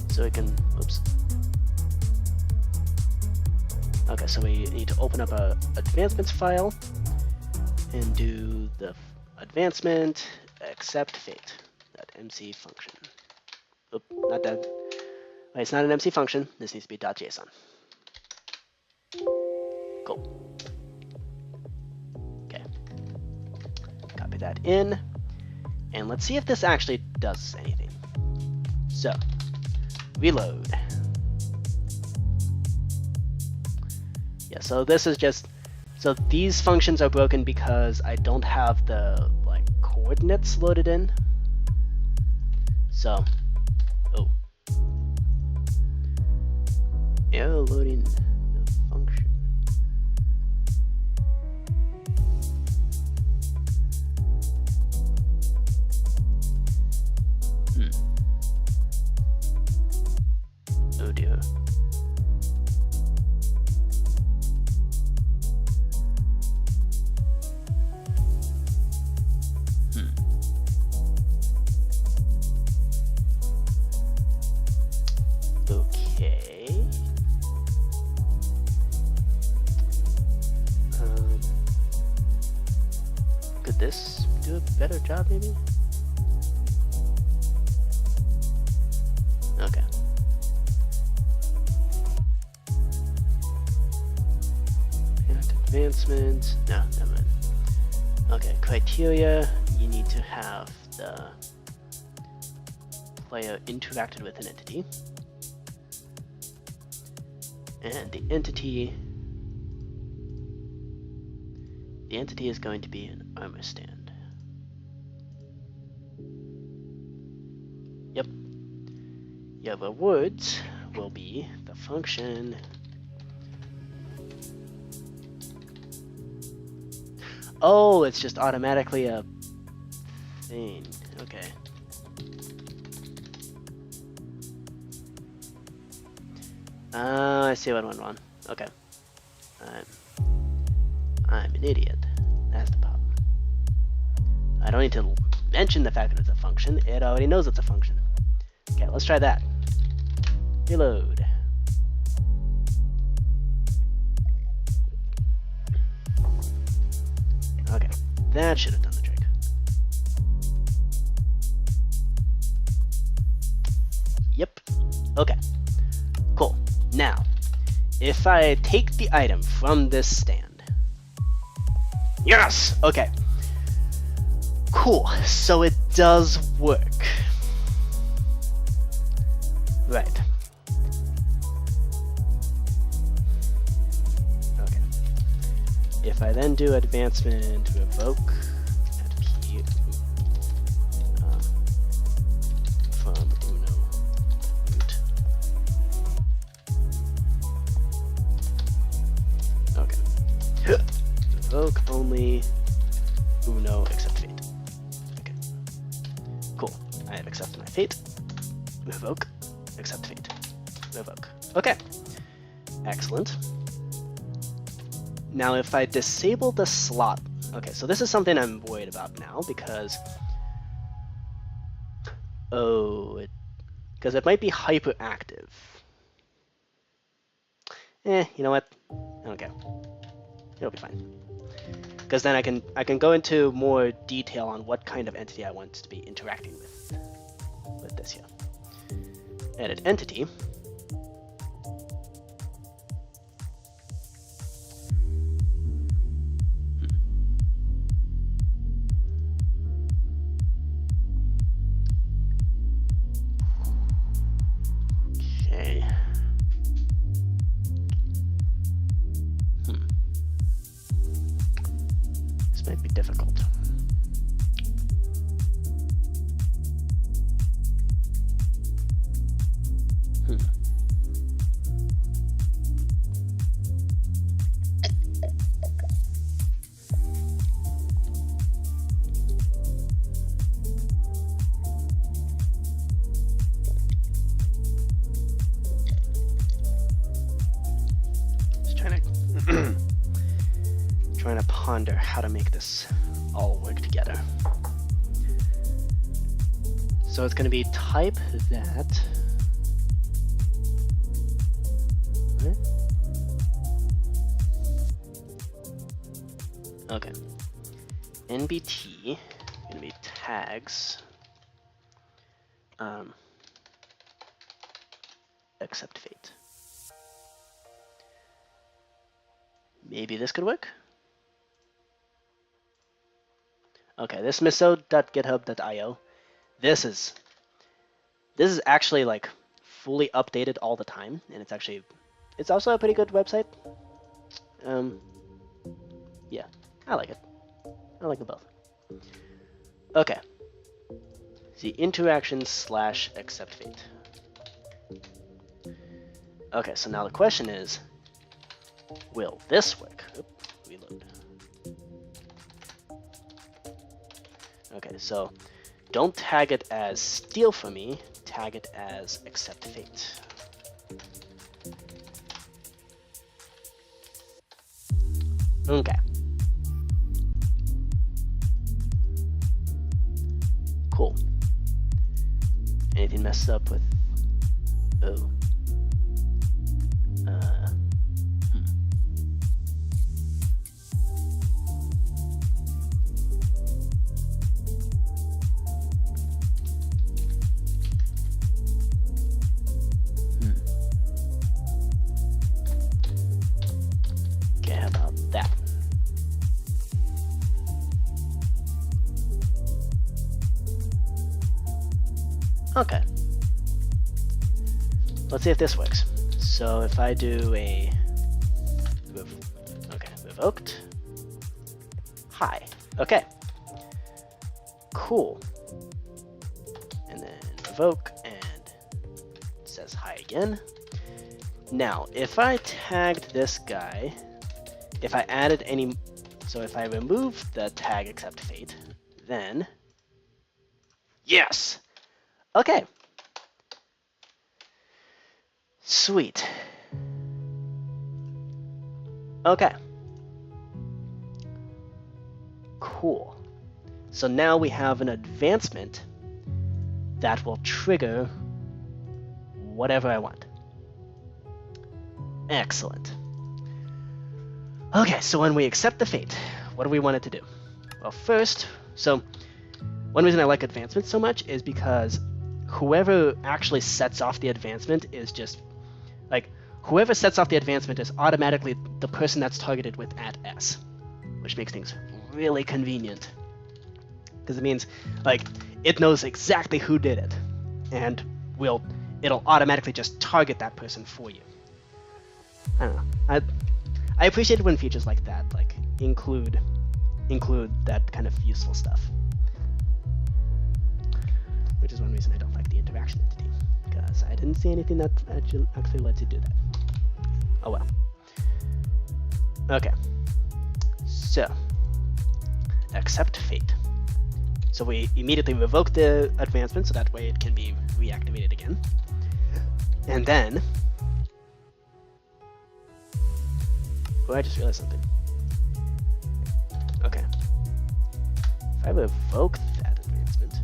So we can, oops. Okay, so we need to open up a advancements file and do the advancement accept fate. That MC function. Oop, not that. Wait, it's not an MC function. This needs to be .json. Cool. Okay. Copy that in. And let's see if this actually does anything. So, reload. Yeah, so this is just, so these functions are broken because I don't have the like coordinates loaded in. So, oh, error loading the function. Oh dear. Okay. Could this do a better job, maybe? Okay. Advancement. No, never mind. Okay, criteria. You need to have the player interacted with an entity. And the entity is going to be an armor stand. Yep. Your rewards will be the function. Oh, it's just automatically a thing. Okay. I see what went wrong. Okay. I'm an idiot. That's the problem. I don't need to mention the fact that it's a function. It already knows it's a function. Okay, let's try that. Reload. Okay, that should have done the trick. Yep. Okay. Cool. Now, if I take the item from this stand. Yes! Okay. Cool. So it does work. Right. Okay. If I then do advancement revoke at P from Uno root. Okay. Revoke only Uno except fate. Okay. Cool. I have accepted my fate. Revoke. Accept fate. Revoke. Okay. Excellent. Now if I disable the slot, okay, so this is something I'm worried about now because, because it might be hyperactive. You know what? I don't care. It'll be fine. Because then I can go into more detail on what kind of entity I want to be interacting with this here. Edit entity. Okay. This might be difficult. Trying to ponder how to make this all work together. So it's going to be type that. Right? Okay. NBT going to be tags. Accept fate. Maybe this could work. Okay, this miso.github.io. This is actually like fully updated all the time, and it's also a pretty good website. Yeah, I like it. I like them both. Okay. The interaction / accept fate. Okay, so now the question is, will this work? Oop, reload. Okay, so don't tag it as steal from me, tag it as accept fate. Okay. Cool. Anything messed up with... Oh. Okay, how about that? Okay. Let's see if this works. So if I do a... Okay, revoked. Hi. Okay. Cool. And then revoke, and it says hi again. Now, if I tagged this guy, if I added any... So if I remove the tag accept fate, then... Yes! Okay. Sweet. Okay. Cool. So now we have an advancement that will trigger whatever I want. Excellent. Okay, so when we accept the fate, what do we want it to do? Well, first, so one reason I like advancement so much is because whoever actually sets off the advancement is just, like, whoever sets off the advancement is automatically the person that's targeted with @s, which makes things really convenient. Because it means, like, it knows exactly who did it, and it'll automatically just target that person for you. I don't know. I appreciate it when features like that, like, include that kind of useful stuff. Which is one reason I don't like the interaction entity, because I didn't see anything that actually lets you do that. Oh well. Okay. So, accept fate. So we immediately revoke the advancement, so that way it can be reactivated again. And then... Oh, I just realized something. Okay. If I revoke that advancement...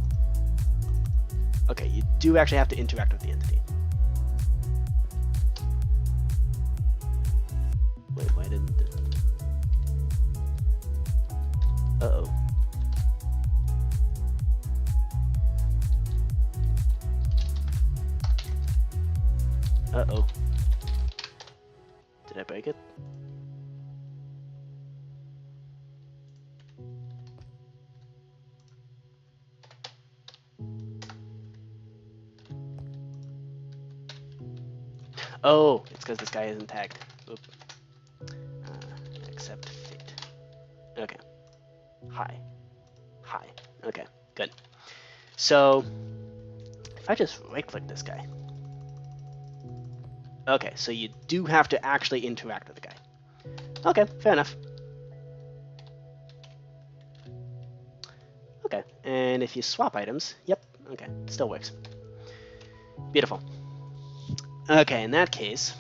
Okay, you do actually have to interact with the entity. Wait, why didn't it... Uh-oh. Uh-oh. Did I break it? Oh, it's because this guy isn't tagged. Oop. Accept fate. Okay. Hi. Hi. Okay, good. So, if I just right-click this guy. Okay, so you do have to actually interact with the guy. Okay, fair enough. Okay, and if you swap items, yep, okay, still works. Beautiful. Okay, in that case,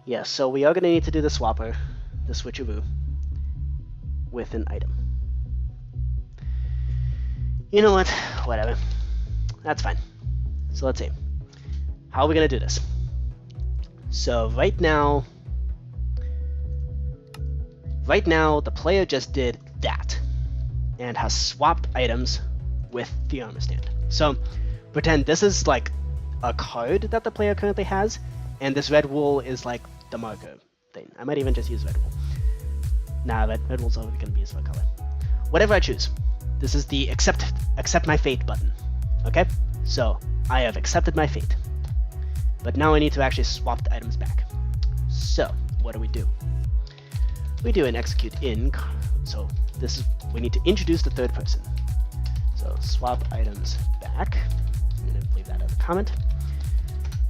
yeah, so we are going to need to do the swapper, the switcheroo, with an item. You know what? Whatever. That's fine. So let's see. How are we going to do this? So right now, the player just did that and has swapped items with the armor stand. So pretend this is like a card that the player currently has, and this red wool is like the marker thing. I might even just use red wool. Nah, red wool's only going to be used for color. whatever I choose. This is the accept my fate button. Okay, so I have accepted my fate, but now I need to actually swap the items back. So what do? We do an execute in. So this is, we need to introduce the third person. So swap items back. I'm going to leave that as a comment.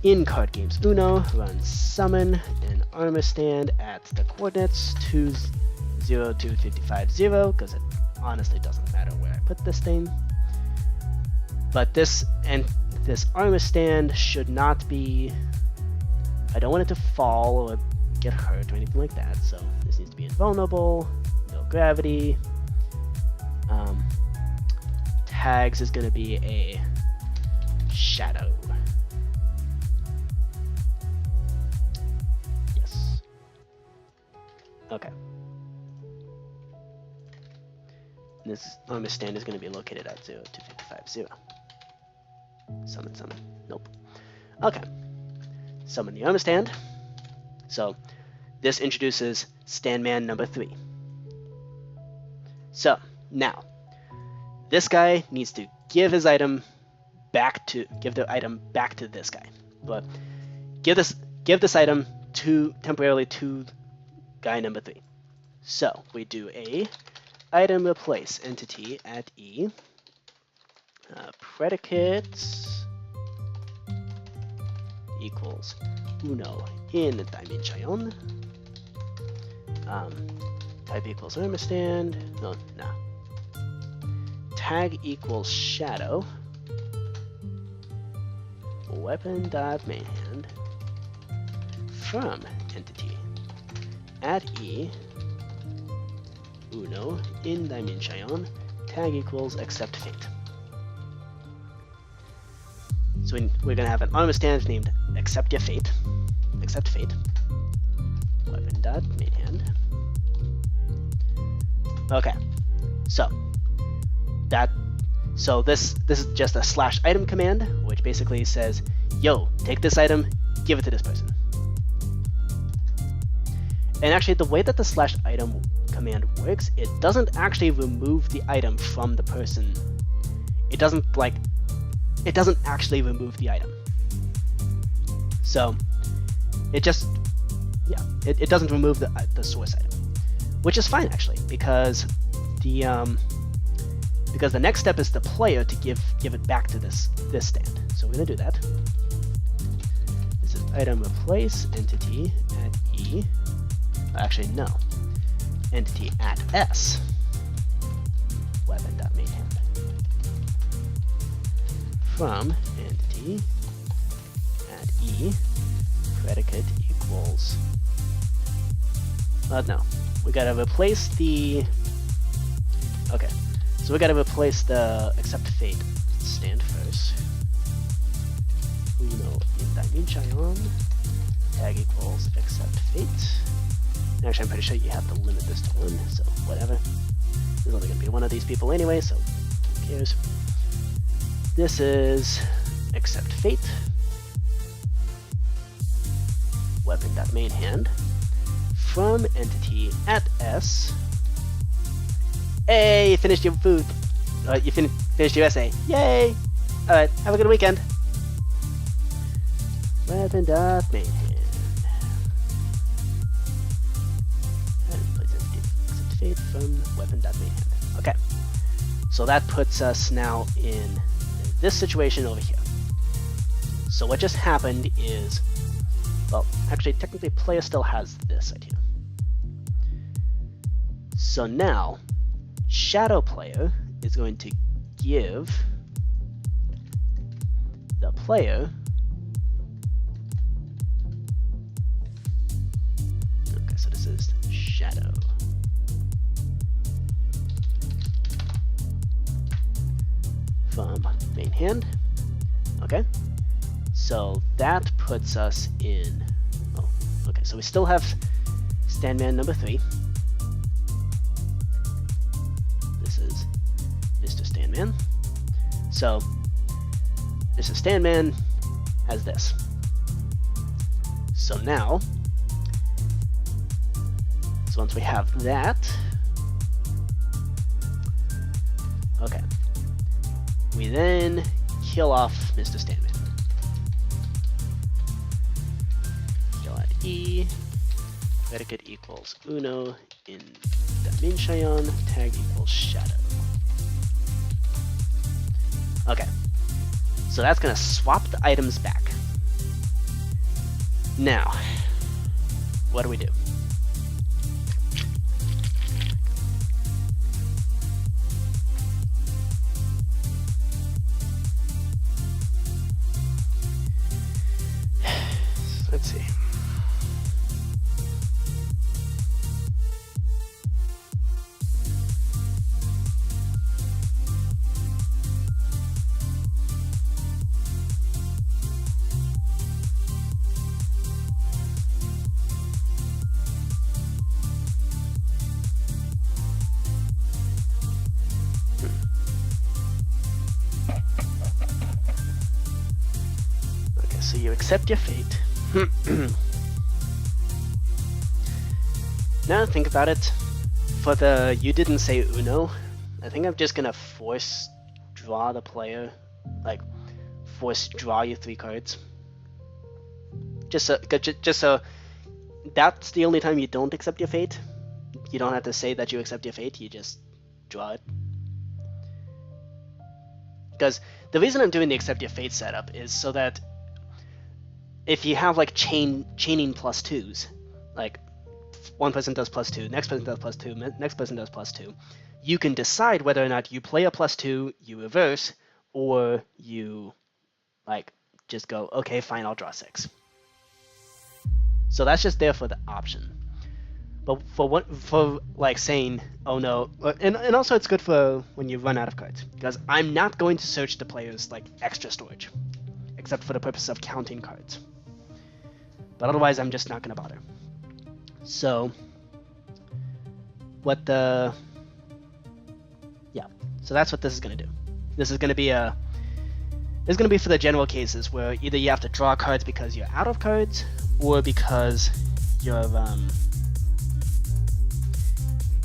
In card games Uno, run summon an armor stand at the coordinates 20250, because it honestly doesn't matter where I put this thing. But this armor stand should not be, I don't want it to fall or get hurt or anything like that, so this needs to be invulnerable, no gravity. Tags is going to be a shadow. Yes. Okay. This armor stand is going to be located at 02550. Summon. Nope. Okay. Summon the armor stand. So this introduces Standman number 3. So now this guy needs to give the item back to this guy, but give this item temporarily to guy number 3. So we do a item replace entity at E, predicates equals uno in dimension, type equals armor stand, no, tag equals shadow, weapon dot main hand, from entity at E, uno in dimension, tag equals accept fate. So we're going to have an armor stand named accept your fate, accept fate, weapon dot main hand. Okay, so this is just a / item command, which basically says, yo, take this item, give it to this person. And actually, the way that the / item command works, it doesn't actually remove the item from the person. It doesn't actually remove the item. So it just, it doesn't remove the source item, which is fine actually, because the next step is the player to give it back to this stand. So we're gonna do that. This is item replace entity at E. Actually, no. Entity at S. Weapon.main hand. From entity at E. Predicate equals. No. We gotta replace the. Okay. So we gotta replace the accept fate stand first. Uno in dimension. Tag equals accept fate. Actually, I'm pretty sure you have to limit this to 1, so whatever. There's only going to be one of these people anyway, so who cares? This is accept fate. Weapon.main hand. From entity at S. Hey, you finished your food. You finished your essay. Yay! Alright, have a good weekend. Weapon.main hand. From weapon.main hand. Okay, so that puts us now in this situation over here. So what just happened is, well, actually technically player still has this idea. So now shadow player is going to give the player okay, so this is shadow. From main hand. Okay, so that puts us in. Oh, okay, so we still have Standman number 3. This is Mr. Standman. So Mr. Standman has this. So now, once we have that, Okay. We then kill off Mr. Standman. Kill at E. Predicate equals uno in dimension. Tag equals shadow. Okay. So that's gonna swap the items back. Now, what do we do? Let's see. Okay, so you accept your fate. Now think about it. For the you didn't say Uno, I think I'm just gonna force draw the player, like force draw you 3 cards. Just so that's the only time you don't accept your fate. You don't have to say that you accept your fate. You just draw it. Because the reason I'm doing the accept your fate setup is so that if you have like chaining +2s, like one person does +2, next person does +2, next person does +2, you can decide whether or not you play a +2, you reverse, or you like just go, okay, fine, I'll draw 6. So that's just there for the option. But for like saying, oh no, and also it's good for when you run out of cards, because I'm not going to search the player's like extra storage, except for the purpose of counting cards. But otherwise, I'm just not gonna bother. So, so that's what this is gonna do. This is gonna be for the general cases where either you have to draw cards because you're out of cards, or because you're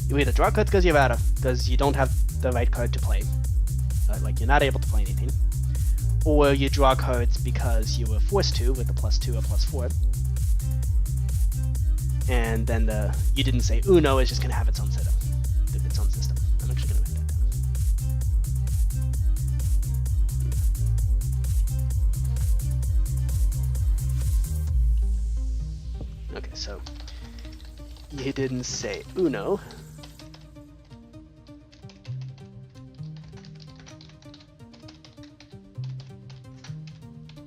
you either draw cards because you don't have the right card to play, like you're not able to play anything, or you draw cards because you were forced to with the +2 or +4. And then the you didn't say Uno is just going to have its own setup, its own system. I'm actually going to write that down. Okay, so you didn't say Uno.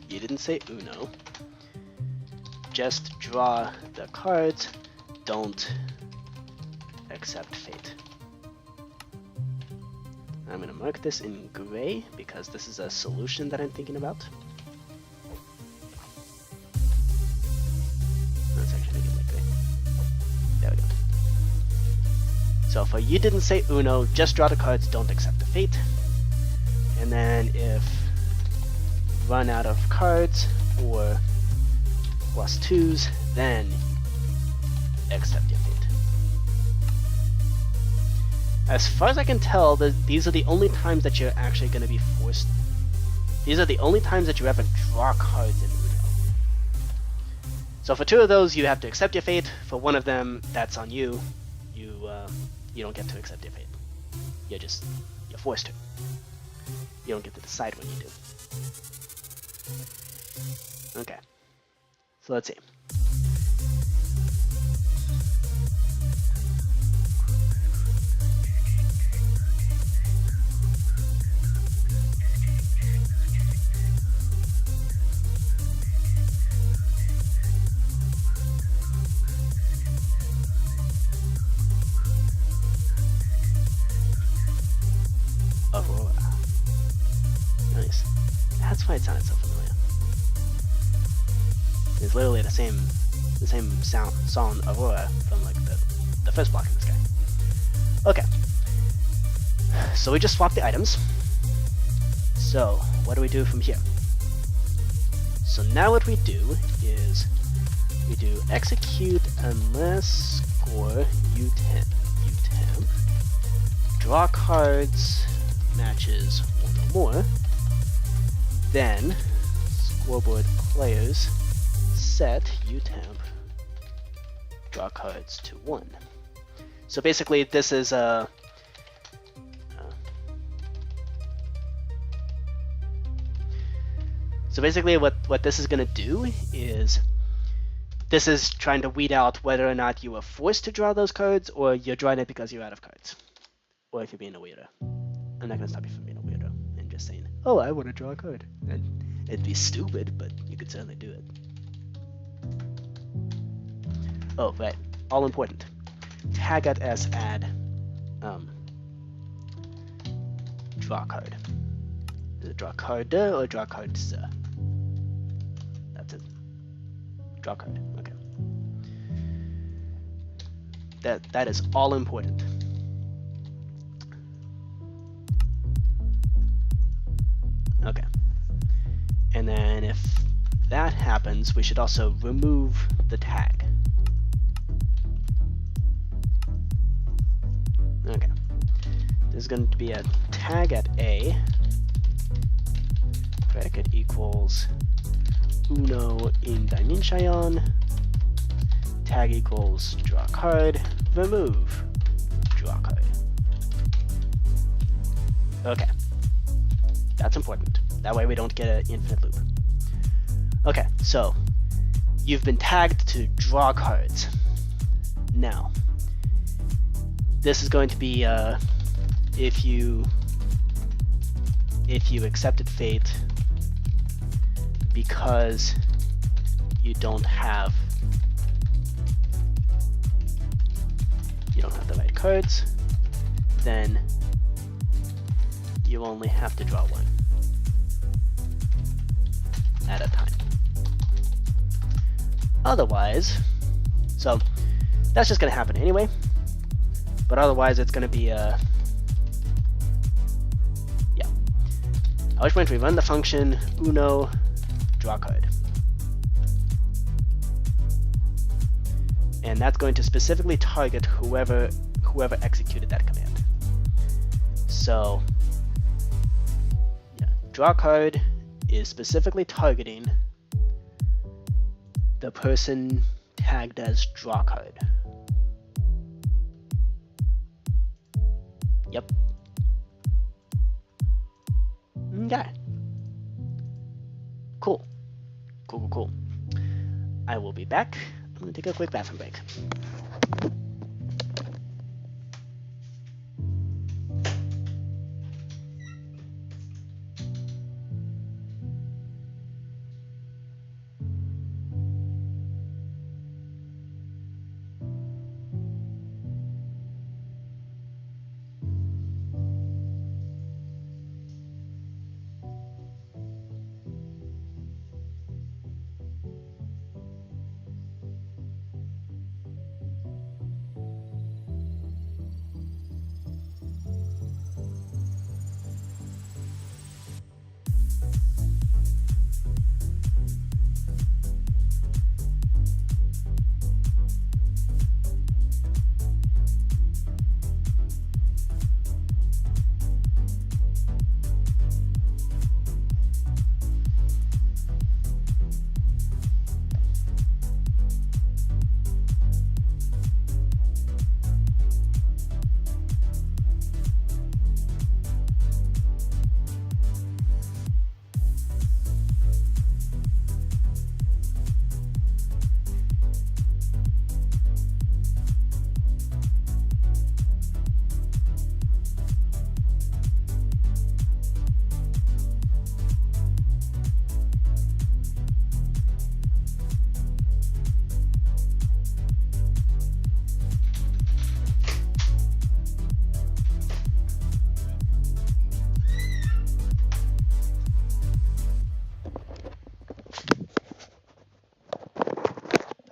You didn't say Uno. Just draw the cards, don't accept fate. I'm going to mark this in gray because this is a solution that I'm thinking about. Let's actually make it like gray. There we go. So for you didn't say Uno, just draw the cards, don't accept the fate. And then if run out of cards or +2s, then accept your fate. As far as I can tell, these are the only times that you're actually going to be forced. These are the only times that you ever draw cards in Uno. So for 2 of those, you have to accept your fate. For 1 of them, that's on you. You don't get to accept your fate. You're forced to. You don't get to decide when you do. Okay. So let's see. Aurora. Nice. That's why it sounded so familiar. It's literally the same song Aurora from like the first block in the sky. Okay. So we just swapped the items. So what do we do from here? So now what we do is we do execute unless score utemp. Draw cards matches 1 or more, then scoreboard players set utemp draw cards to 1. So basically, this is a so basically what this is going to do is this is trying to weed out whether or not you were forced to draw those cards or you're drawing it because you're out of cards, or if you're being a weirdo. I'm not going to stop you from being a weirdo and just saying, oh, I want to draw a card. And it'd be stupid, but you could certainly do it. Oh, right. All important. Tag at s add draw card. Is it draw card or draw cards? That's it. Draw card. Okay. That is all important. Okay. And then if that happens, we should also remove the tag. Okay. There's going to be a tag at A. Predicate equals uno in dimension. Tag equals draw card. Remove draw card. Okay. That's important. That way we don't get an infinite loop. Okay, so you've been tagged to draw cards. Now, this is going to be if you accepted fate because you don't have the right cards, then you only have to draw one at a time. Otherwise, so that's just going to happen anyway, but otherwise it's going to be at which point we run the function uno draw card. And that's going to specifically target whoever executed that command. So draw card is specifically targeting the person tagged as draw card. Yep. Okay. Cool. Cool. I will be back. I'm gonna take a quick bathroom break.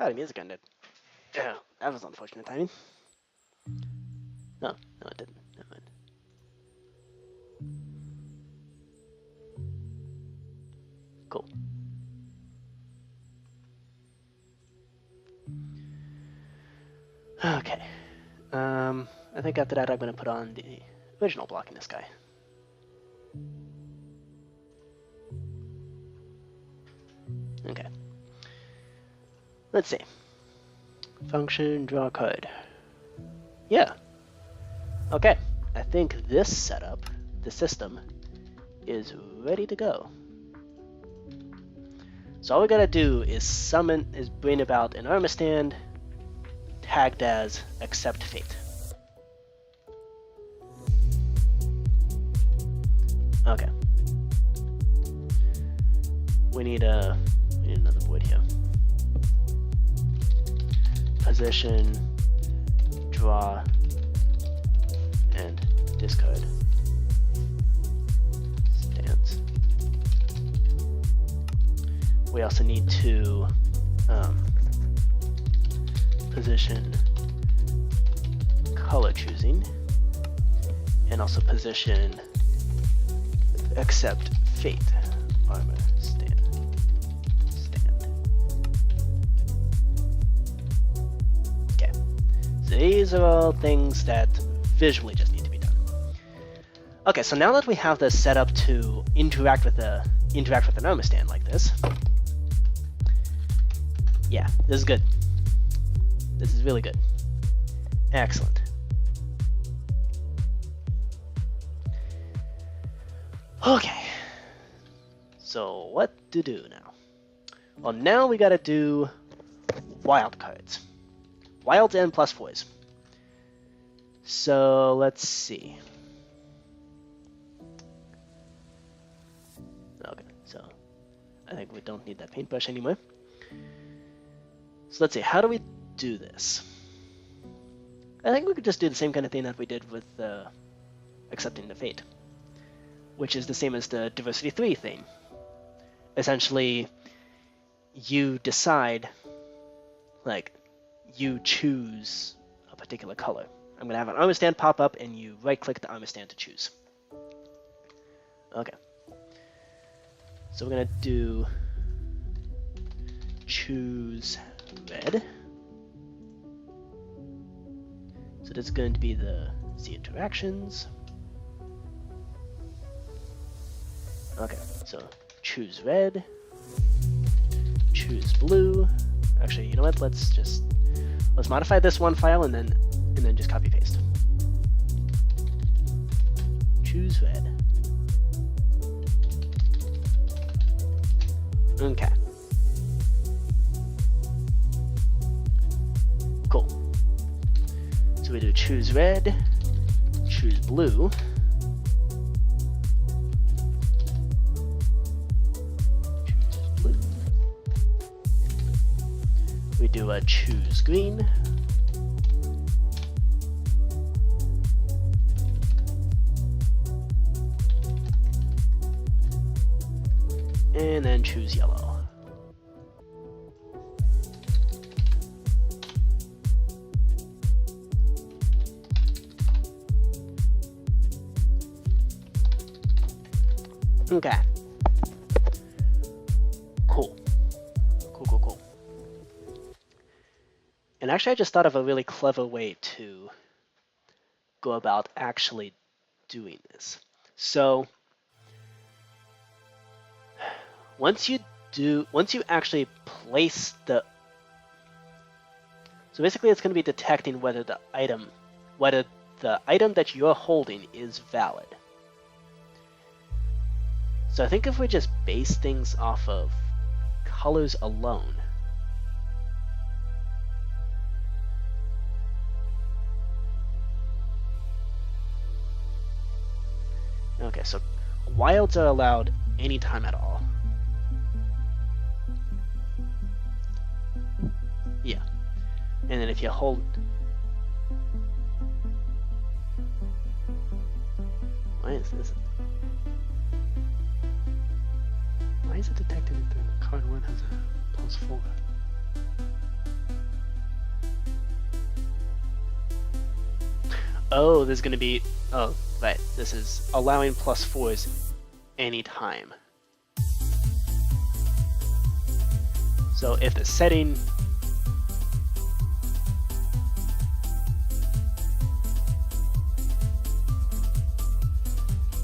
Oh, the music ended. Yeah, that was unfortunate timing. No, it didn't. Never mind. Cool. Okay. I think after that I'm going to put on the original block in the sky. Let's see. Function draw code. Yeah. Okay. I think this setup, the system, is ready to go. So all we gotta do is bring about an armor stand tagged as accept fate. Okay. We need another void here. Position, draw, and discard. Stance. We also need to position color choosing, and also position accept fate armor stand. Okay, so these are all things that visually just need to be done. Okay, so now that we have this set up to interact with an armor stand like this, yeah, this is good. This is really good. Excellent. Okay. So what to do now? Well, now we gotta do wild cards. Wilds and +4s. So let's see. Okay, so I think we don't need that paintbrush anymore. So let's see, how do we do this? I think we could just do the same kind of thing that we did with accepting the fate, which is the same as the diversity 3 thing. Essentially, you decide, like, you choose a particular color. I'm going to have an armor stand pop up, and you right-click the armor stand to choose. Okay. So we're going to do choose red. So this is going to be the interactions. Okay, so choose red, choose blue. Actually, you know what? Let's modify this one file and then just copy paste. Choose red. Okay. Cool. So we do choose red, choose blue. We do a choose green. And then choose yellow. Okay. Cool. Cool. And actually, I just thought of a really clever way to go about actually doing this. So once you actually place the, so basically it's going to be detecting whether the item that you're holding is valid. So I think if we just base things off of colors alone, okay, so wilds are allowed anytime at all. Yeah. And then if you hold... Why is this? Why is it detected that the card 1 has a +4? Oh, there's going to be... Oh, right. This is allowing +4s anytime. So if the setting...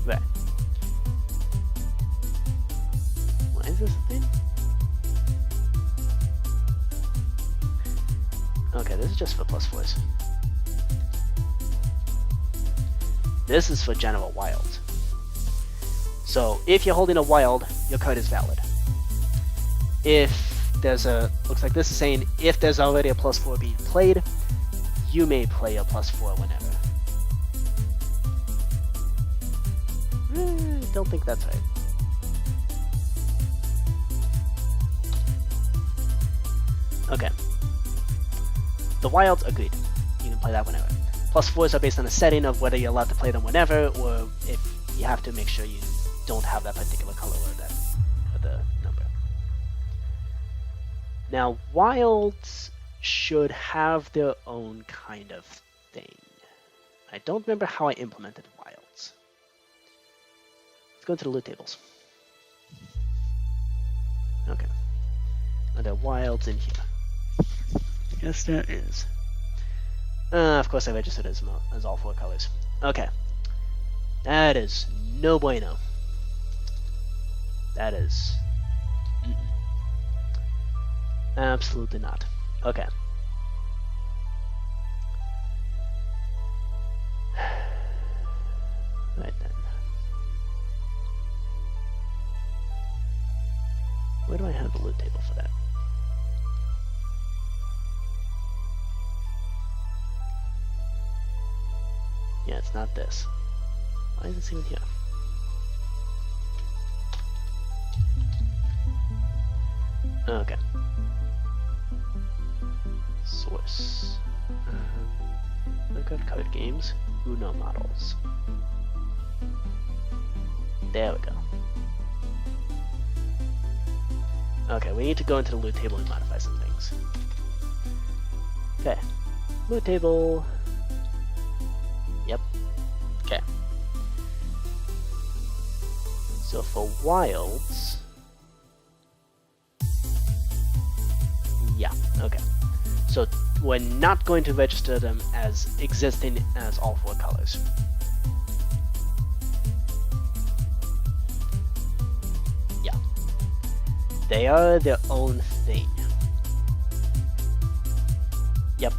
Right. Why is this a thing? Okay, this is just for +4s. This is for general wild. So if you're holding a wild, your card is valid. If there's a, looks like this is saying, if there's already a +4 being played, you may play a +4 whenever. Don't think that's right. Okay. The wilds, agreed. You can play that whenever. +4s are based on a setting of whether you're allowed to play them whenever, or if you have to make sure you don't have that particular color or the number. Now, wilds should have their own kind of thing. I don't remember how I implemented wilds. Let's go into the loot tables. Okay. Are there wilds in here? Yes, there is. Of course I registered as all 4 colors. Okay. That is no bueno. That is... absolutely not. Okay. Right then. Where do I have the loot table for that? Yeah, it's not this. Why is it even here? Okay. Source. Look at code games. Uno models. There we go. Okay, we need to go into the loot table and modify some things. Okay. Loot table. Yep. Okay. So for wilds... yeah, okay. So we're not going to register them as existing as all 4 colors. Yeah. They are their own thing. Yep.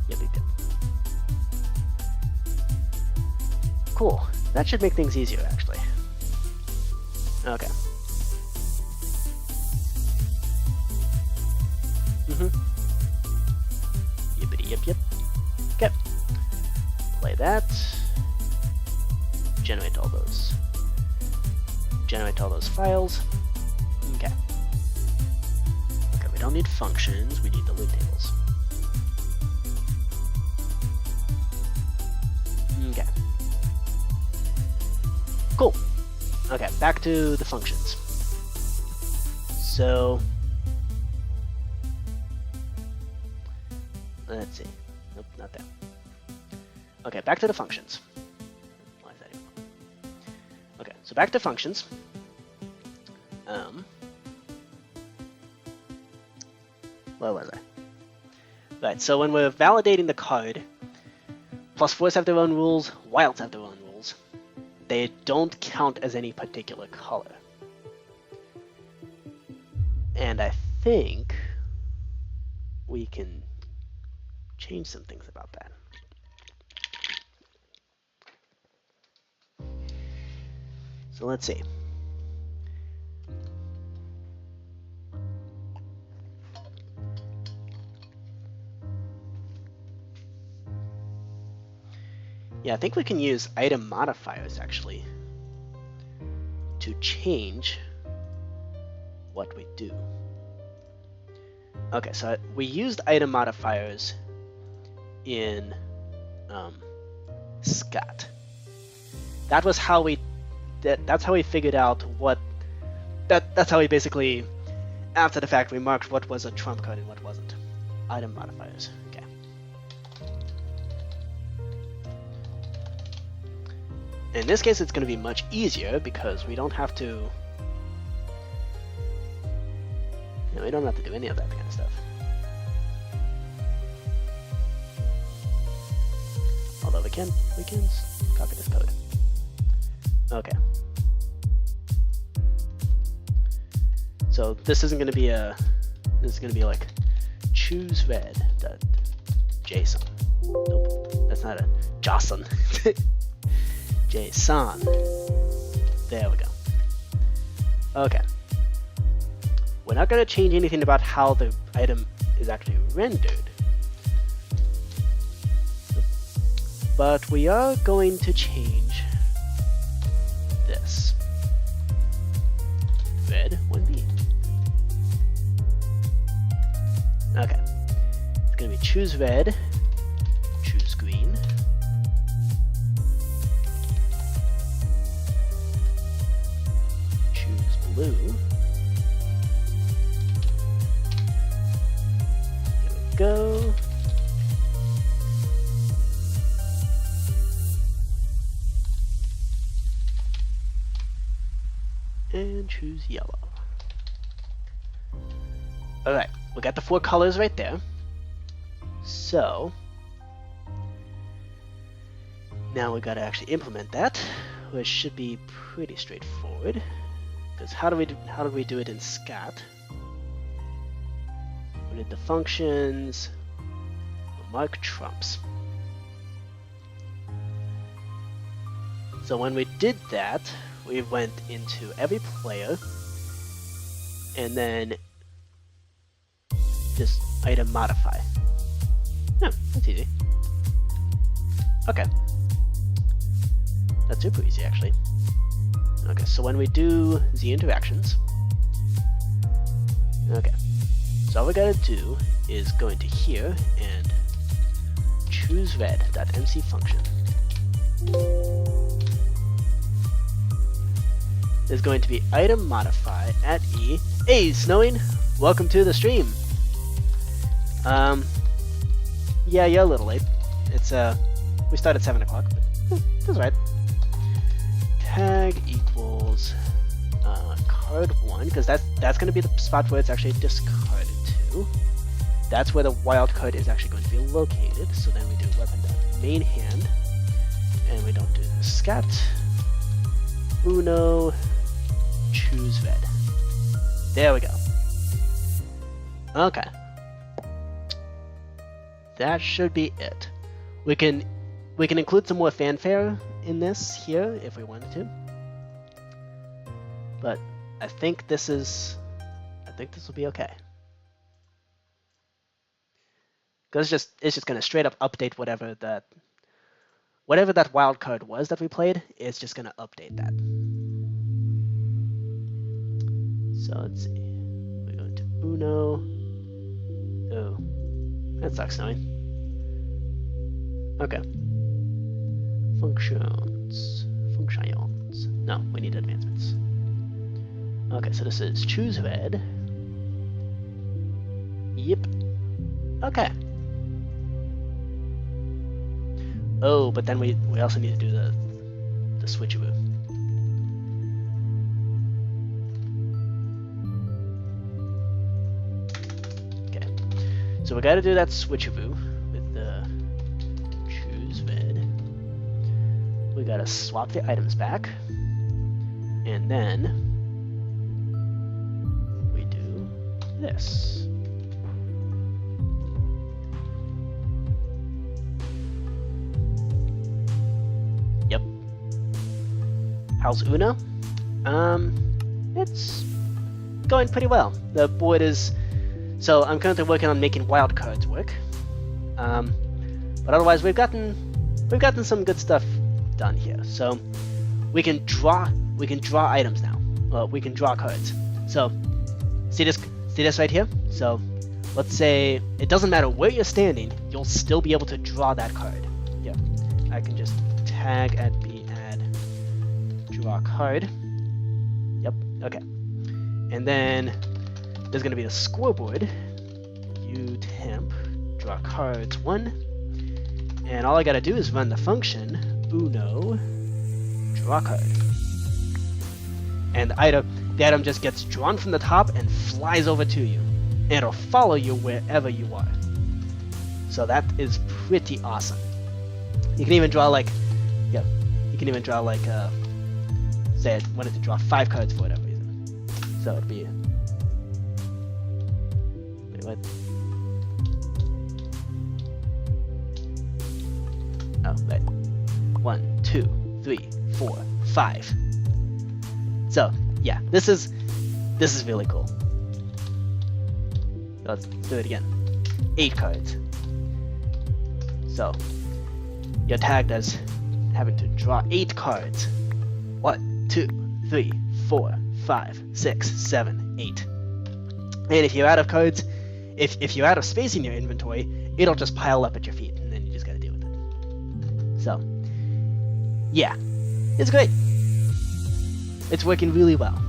Yep. Cool. That should make things easier, actually. Okay. Yippity yip yip. Okay. Play that. Generate all those. Generate all those files. Okay. Okay, we don't need functions, we need the loot tables. Okay. Cool. Okay, back to the functions. So let's see. Nope, not that. Okay, back to the functions. Why is that even? Okay, so back to functions. Where was I? Right, so when we're validating the card, +4s have their own rules, wilds have their own rules. They don't count as any particular color. And I think we can change some things about that. So let's see. Yeah, I think we can use item modifiers actually to change what we do. Okay, so we used item modifiers in Scott. That was how we that's how we figured out what that's how we basically, after the fact, we marked what was a trump card and what wasn't. Item modifiers. Okay. In this case, it's going to be much easier because we don't have to. We don't have to do any of that kind of stuff. Although we can copy this code. Okay. So this isn't going to be this is going to be like choose red.json. Nope, that's not a JSON. JSON. There we go. Okay. We're not going to change anything about how the item is actually rendered. But we are going to change this. Red 1B. Okay. It's going to be choose red, choose green, choose blue. Here we go. And choose yellow. Alright, we got the 4 colors right there. So now we gotta actually implement that, which should be pretty straightforward. Because how did we do it in scat? We did the functions, mark trumps. So when we did that, we went into every player and then just item modify. Yeah, that's easy. Okay. That's super easy actually. Okay, so when we do the interactions, okay, so all we gotta do is go into here and choose red.mc function. There's going to be item modify at E. Hey, Snowing! Welcome to the stream! Yeah, you're a little late. It's, we start at 7 o'clock, but that's right. Tag equals, card 1, because that's going to be the spot where it's actually discarded to. That's where the wild card is actually going to be located, so then we do weapon.main hand, and we don't do the scat. Uno, choose red. There we go. Okay. That should be it. We can include some more fanfare in this here if we wanted to. But I think this will be okay. Because it's just gonna straight up update whatever that wild card was that we played. It's just gonna update that. So let's see. We go to Uno. Oh, that sucks, knowing. Okay. Functions. No, we need advancements. Okay, so this is choose red. Yep. Okay. Oh, but then we also need to do the switcheroo. Okay. So we gotta do that switcheroo with the choose red. We gotta swap the items back. And then we do this. Yep. How's Uno? It's going pretty well. The board is... So I'm currently working on making wildcards work. But otherwise we've gotten some good stuff done here. So we can draw items now. We can draw cards. So see this right here? So let's say it doesn't matter where you're standing, you'll still be able to draw that card. Yeah. I can just tag at b add draw card. Yep, okay. And then there's gonna be a scoreboard. Temp draw cards 1. And all I gotta do is run the function Uno draw card. And the item just gets drawn from the top and flies over to you. And it'll follow you wherever you are. So that is pretty awesome. You can even draw like, yeah, you can even draw like, say I wanted to draw 5 cards for whatever reason. So it'd be, wait, what? right. 1, 2, 3, 4, 5. So yeah, this is really cool. Let's do it again. 8 cards. So you're tagged as having to draw 8 cards. 1, 2, 3, 4, 5, 6, 7, 8. And if you're out of cards, if you're out of space in your inventory, it'll just pile up at your feet, and then you just gotta deal with it. So yeah, it's great. It's working really well.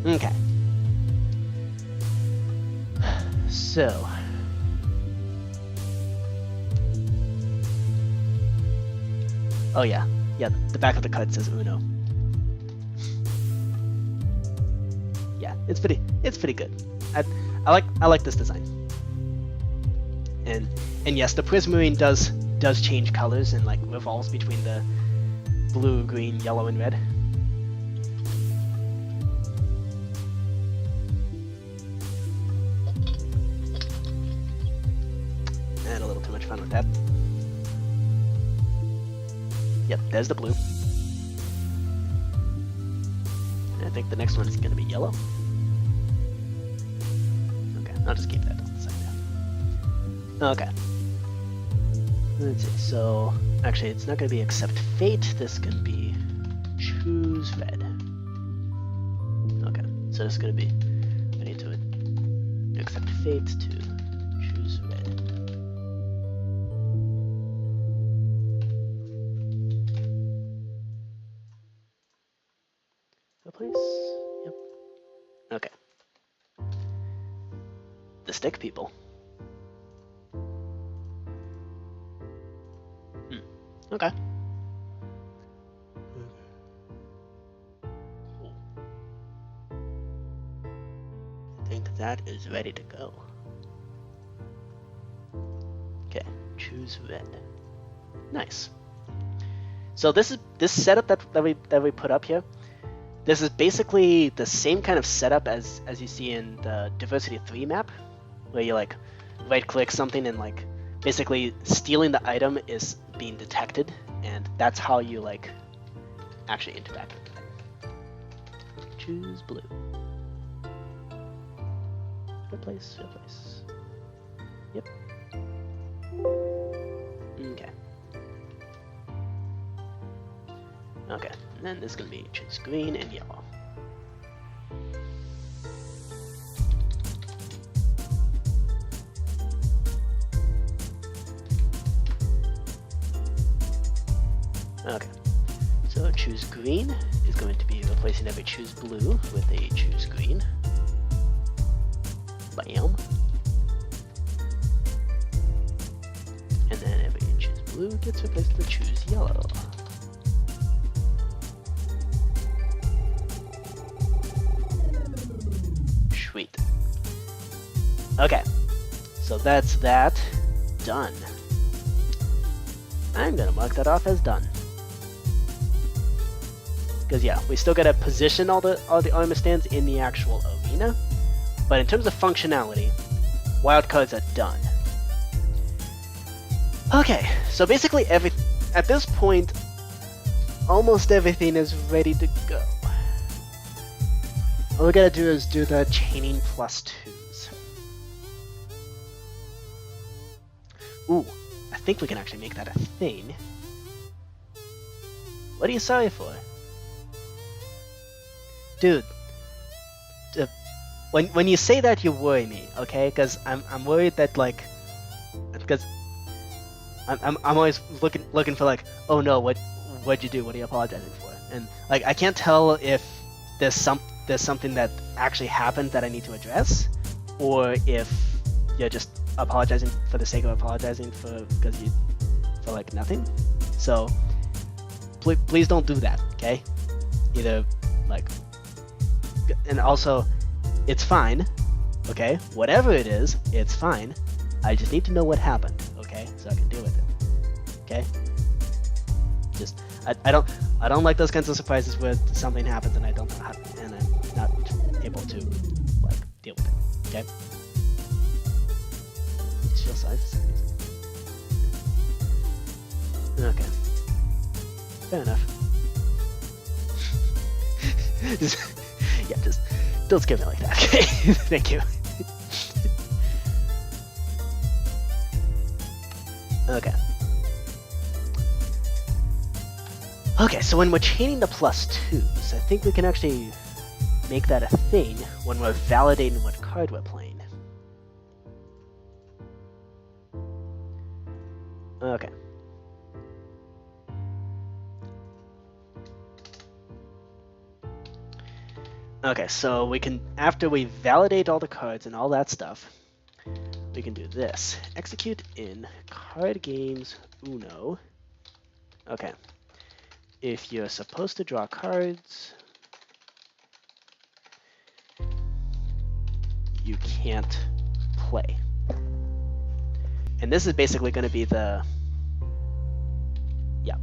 Okay. So oh yeah, the back of the card says Uno. Yeah, it's pretty good. I like this design. And yes, the Prismarine does change colors and like revolves between the blue, green, yellow, and red. And a little too much fun with that. Yep, there's the blue. And I think the next one is gonna be yellow. Okay, I'll just keep that on the side there. Okay. Let's see, so actually it's not gonna be accept fate, this can be choose red. Okay, so this is gonna be, I need to accept fate to choose red. Replace, yep. Okay. The stick people. Okay. Cool. I think that is ready to go. Okay, choose red. Nice. So this setup that we put up here. This is basically the same kind of setup as you see in the Diversity 3 map, where you like right-click something and like basically stealing the item is being detected, and that's how you like actually interact with the thing. Choose blue. Replace. Yep. Okay. Okay, and then this is gonna be choose green and yellow. Okay, so choose green is going to be replacing every choose blue with a choose green. Bam. And then every choose blue gets replaced with choose yellow. Sweet. Okay, so that's that done. I'm gonna mark that off as done. Because yeah, we still gotta position all the armor stands in the actual arena, but in terms of functionality, wildcards are done. Okay, so basically at this point, almost everything is ready to go. All we gotta do is do the chaining +2s. Ooh, I think we can actually make that a thing. What are you sorry for? Dude, when you say that, you worry me, okay? Because I'm worried that like, because I'm always looking for like, oh no, what'd you do? What are you apologizing for? And like I can't tell if there's something that actually happened that I need to address, or if you're just apologizing for the sake of apologizing for like nothing. So please don't do that, okay? Either like, and also it's fine, okay? Whatever it is, it's fine. I just need to know what happened, okay? So I can deal with it, okay? Just I don't like those kinds of surprises where something happens and I don't know how, and I'm not able to like deal with it, okay? I just feel sorry for some reason. Okay. Fair enough. just don't scare me like that, okay? Thank you. Okay. Okay, so when we're chaining the +2s, I think we can actually make that a thing when we're validating what card we're playing. Okay. Okay, so we can, after we validate all the cards and all that stuff, we can do this. Execute in card games Uno. Okay. If you're supposed to draw cards, you can't play. And this is basically going to be the, yeah.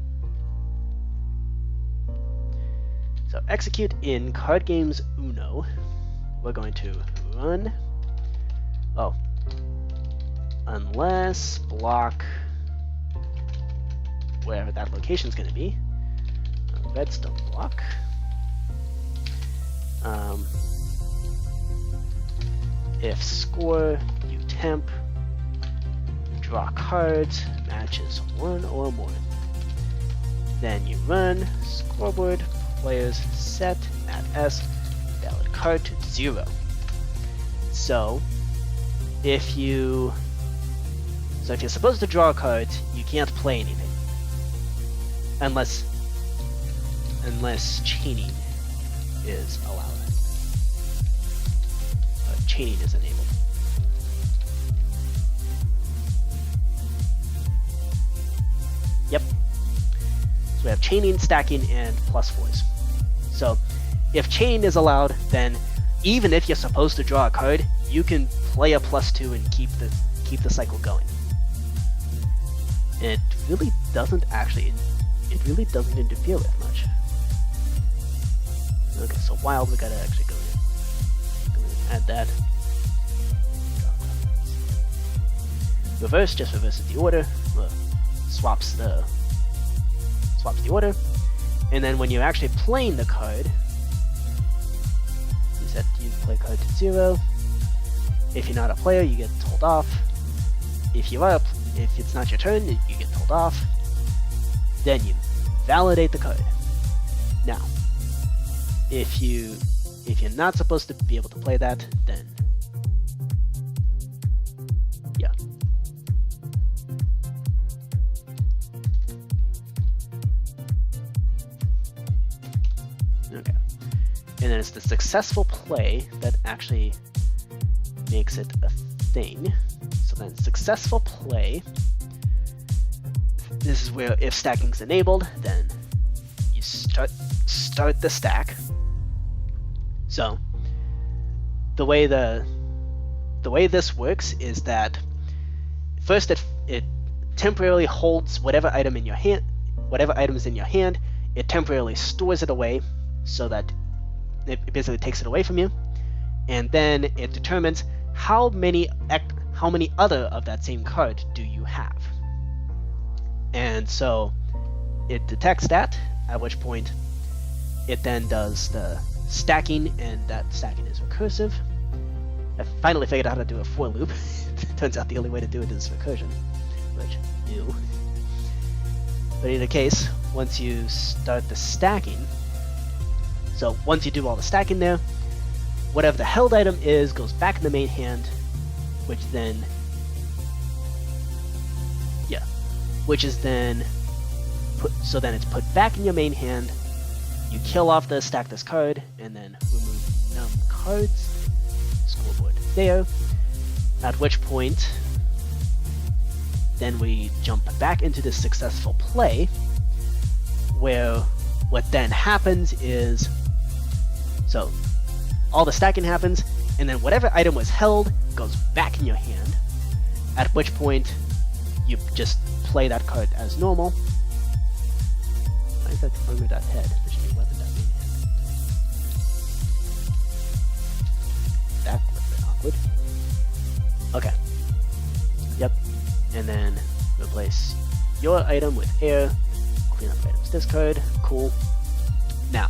So execute in card games Uno. We're going to run, unless block wherever that location is going to be. Redstone block. If score, you temp, draw cards, matches 1 or more. Then you run, scoreboard, players set, at S, valid card to 0. So if you're supposed to draw cards, you can't play anything. Unless chaining is allowed. Chaining is enabled. Yep. So we have chaining, stacking, and +4s. So if chaining is allowed, then even if you're supposed to draw a card, you can play a +2 and keep the cycle going. And it really doesn't interfere with much. Okay, so wild, we gotta actually go in. Add that. Reverse just reverses the order. Swaps the order. And then when you're actually playing the card, you set you play card to 0. If you're not a player, you get told off. If it's not your turn, you get told off. Then you validate the card. Now, if you're not supposed to be able to play that, then yeah. Okay. And then it's the successful play that actually makes it a thing. So then successful play, this is where if stacking is enabled, then you start the stack. So the way this works is that first it temporarily holds whatever item in your hand, whatever item is in your hand, it temporarily stores it away so that it basically takes it away from you, and then it determines how many other of that same card do you have. And so it detects that, at which point it then does the stacking, and that stacking is recursive. I finally figured out how to do a for loop. Turns out the only way to do it is recursion, which, ew. But in either case, once you start the stacking, so once you do all the stacking there, whatever the held item is goes back in the main hand, which is then then it's put back in your main hand. You kill off the stack this card, and then remove num cards, scoreboard there, at which point then we jump back into the successful play, where what then happens is, so all the stacking happens, and then whatever item was held goes back in your hand, at which point you just play that card as normal. Why is that armor.head? There should be weapon.main hand. That would have been awkward. Okay. Yep. And then replace your item with air, clean up items discard, cool. Now,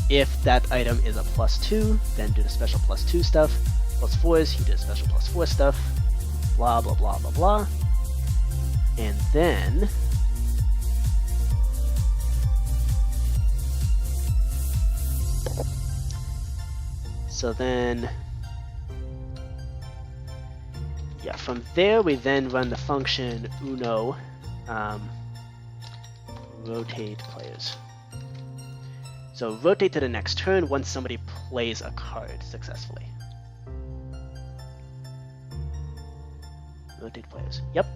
if that item is a +2, then do the special +2 stuff. +4s, you do the special +4 stuff, blah blah blah blah blah. And then yeah, from there we then run the function uno rotate players. So rotate to the next turn once somebody plays a card successfully. Rotate players. Yep.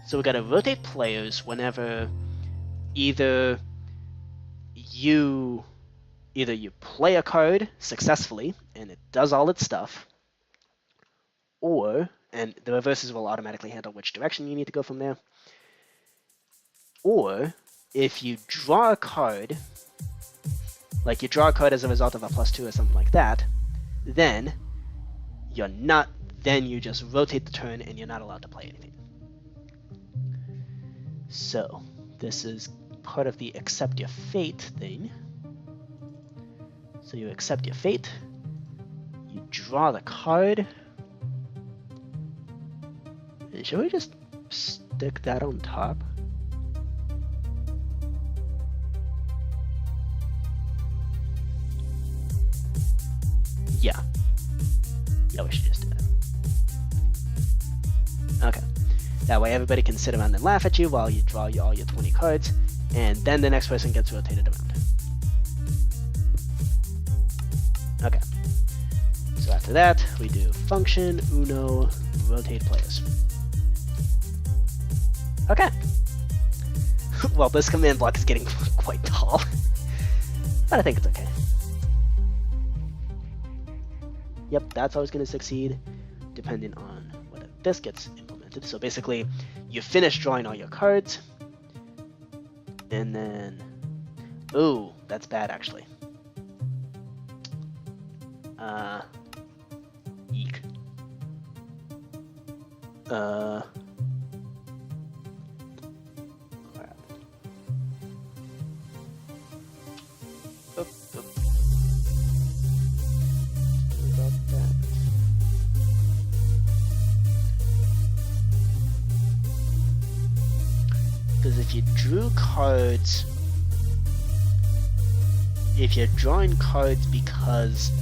So we gotta rotate players whenever either you play a card successfully and it does all its stuff, and the reverses will automatically handle which direction you need to go from there, or if you draw a card, like you draw a card as a result of a +2 or something like that, then you just rotate the turn and you're not allowed to play anything. So this is part of the accept your fate thing. So you accept your fate, you draw the card. Should we just stick that on top? Yeah, we should just do that. Okay. That way everybody can sit around and laugh at you while you draw all your 20 cards, and then the next person gets rotated around. Okay. So after that, we do function uno rotate players. Okay. Well, this command block is getting quite tall, but I think it's okay. Yep, that's always going to succeed, depending on whether this gets implemented. So basically, you finish drawing all your cards, and then... Ooh, that's bad, actually. Eek. Crap. Oop, oop. About that. Because if you drew cards, if you're drawing cards because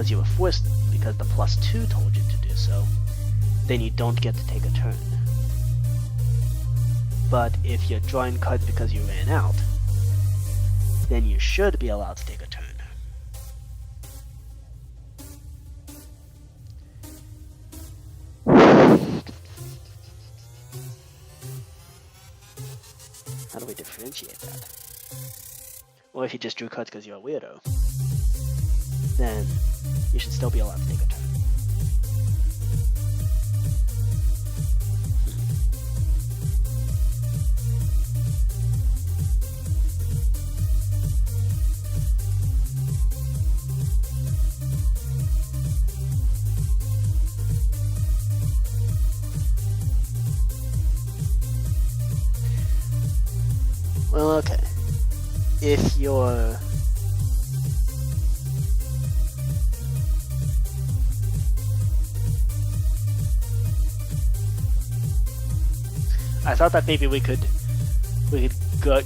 you were forced, because the +2 told you to do so, then you don't get to take a turn. But if you're drawing cards because you ran out, then you should be allowed to take a turn. How do we differentiate that? Or if you just drew cards because you're a weirdo, then you should still be allowed to take a turn. Well, okay. If you're... I thought that maybe we could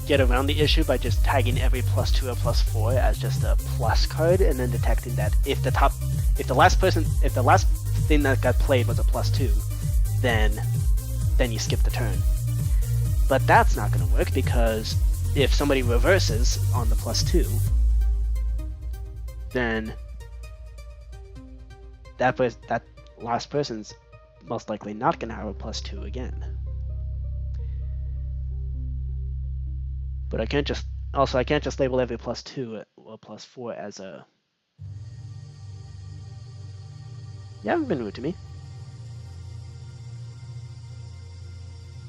get around the issue by just tagging every +2 or +4 as just a plus card, and then detecting that if the last thing that got played was a +2, then you skip the turn. But that's not going to work, because if somebody reverses on the +2, then that last person's most likely not going to have a +2 again. But I can't just label every +2 or +4 as a... You haven't been rude to me.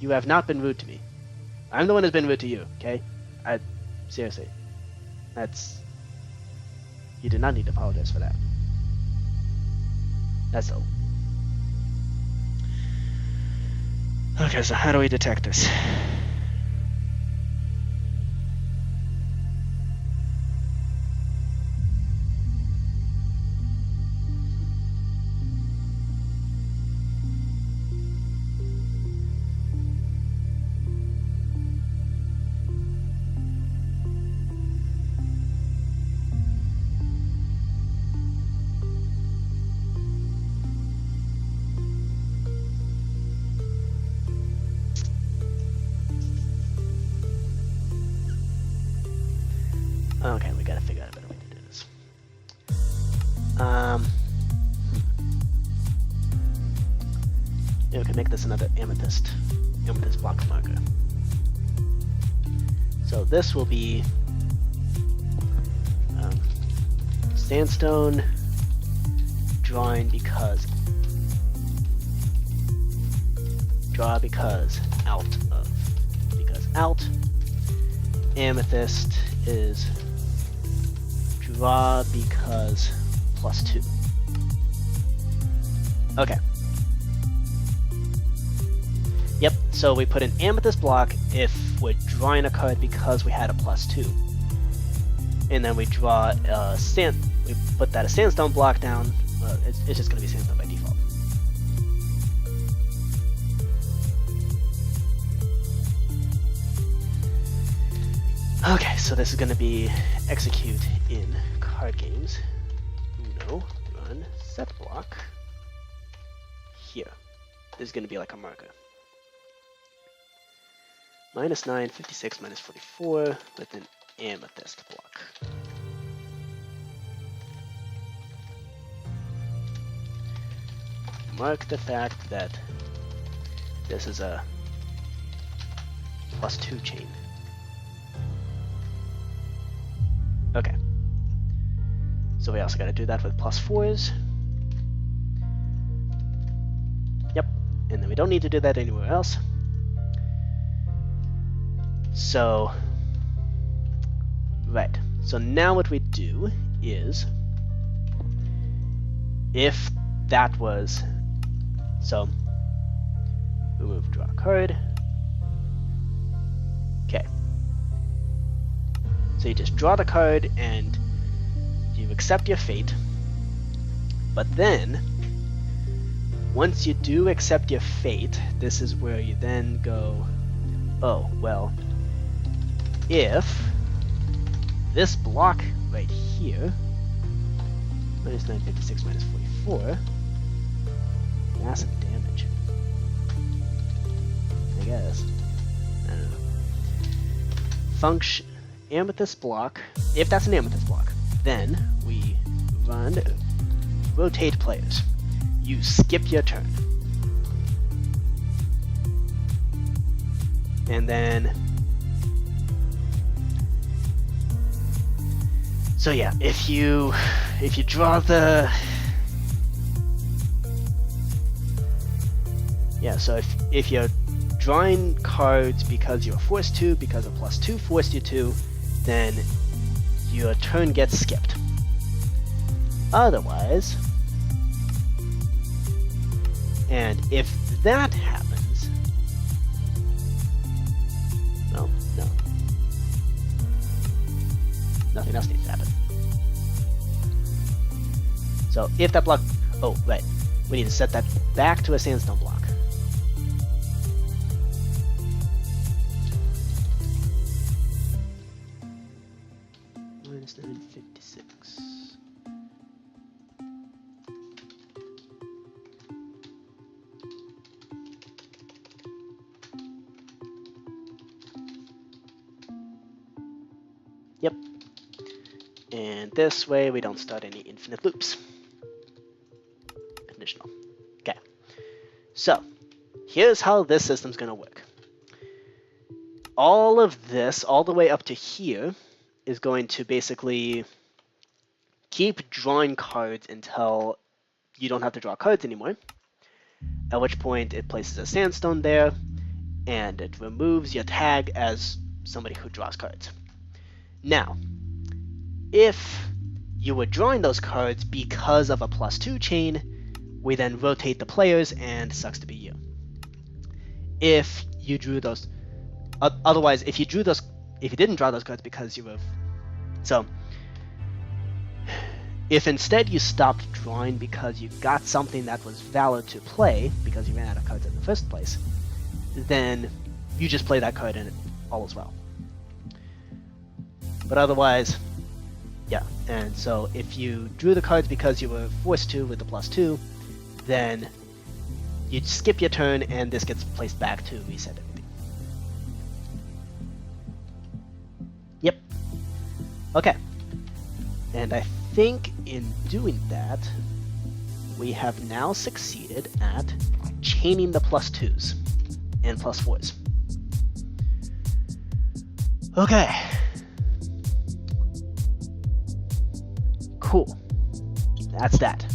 You have not been rude to me. I'm the one who's been rude to you, okay? Seriously. You do not need to apologize for that. That's all. Okay, so how do we detect this? Okay, we gotta figure out a better way to do this. Yeah, we can make this another amethyst block marker. So this will be sandstone draw because alt amethyst is draw because +2. Okay. Yep, so we put an amethyst block if we're drawing a card because we had a +2. And then we draw we put that a sandstone block down. It's just going to be sandstone by default. Okay, so this is going to be execute in card games. Uno, run, set block. Here. This is going to be like a marker. -9, 56, -44 with an amethyst block. Mark the fact that this is a +2 chain. Okay. So we also got to do that with +4s. Yep. And then we don't need to do that anywhere else. So, right. So now what we do is, if that was, so remove draw card. Okay. So you just draw the card and you accept your fate. But then, once you do accept your fate, this is where you then go, oh, well, if this block right here, -9, 56, -44, massive damage, I guess. I don't know. Function amethyst block. If that's an amethyst block, then we run rotate players. You skip your turn, and then. So yeah, if you draw the so if you're drawing cards because you're forced to, because a +2 forced you to, then your turn gets skipped. Otherwise, and if that happens, well, no. Nothing else needs to happen. So if that block, oh right, we need to set that back to a sandstone block. -9, 56. Yep. And this way we don't start any infinite loops. Conditional. Okay. So, here's how this system's going to work. All of this, all the way up to here, is going to basically keep drawing cards until you don't have to draw cards anymore. At which point it places a sandstone there, and it removes your tag as somebody who draws cards. Now, if you were drawing those cards because of a +2 chain, we then rotate the players, and sucks to be you. If you drew those, otherwise, if you didn't draw those cards because you were, so if instead you stopped drawing because you got something that was valid to play because you ran out of cards in the first place, then you just play that card and all is well. But otherwise, yeah, and so if you drew the cards because you were forced to with the +2, then you skip your turn and this gets placed back to reset everything. Yep. Okay. And I think in doing that, we have now succeeded at chaining the +2s and +4s. Okay. Cool. That's that.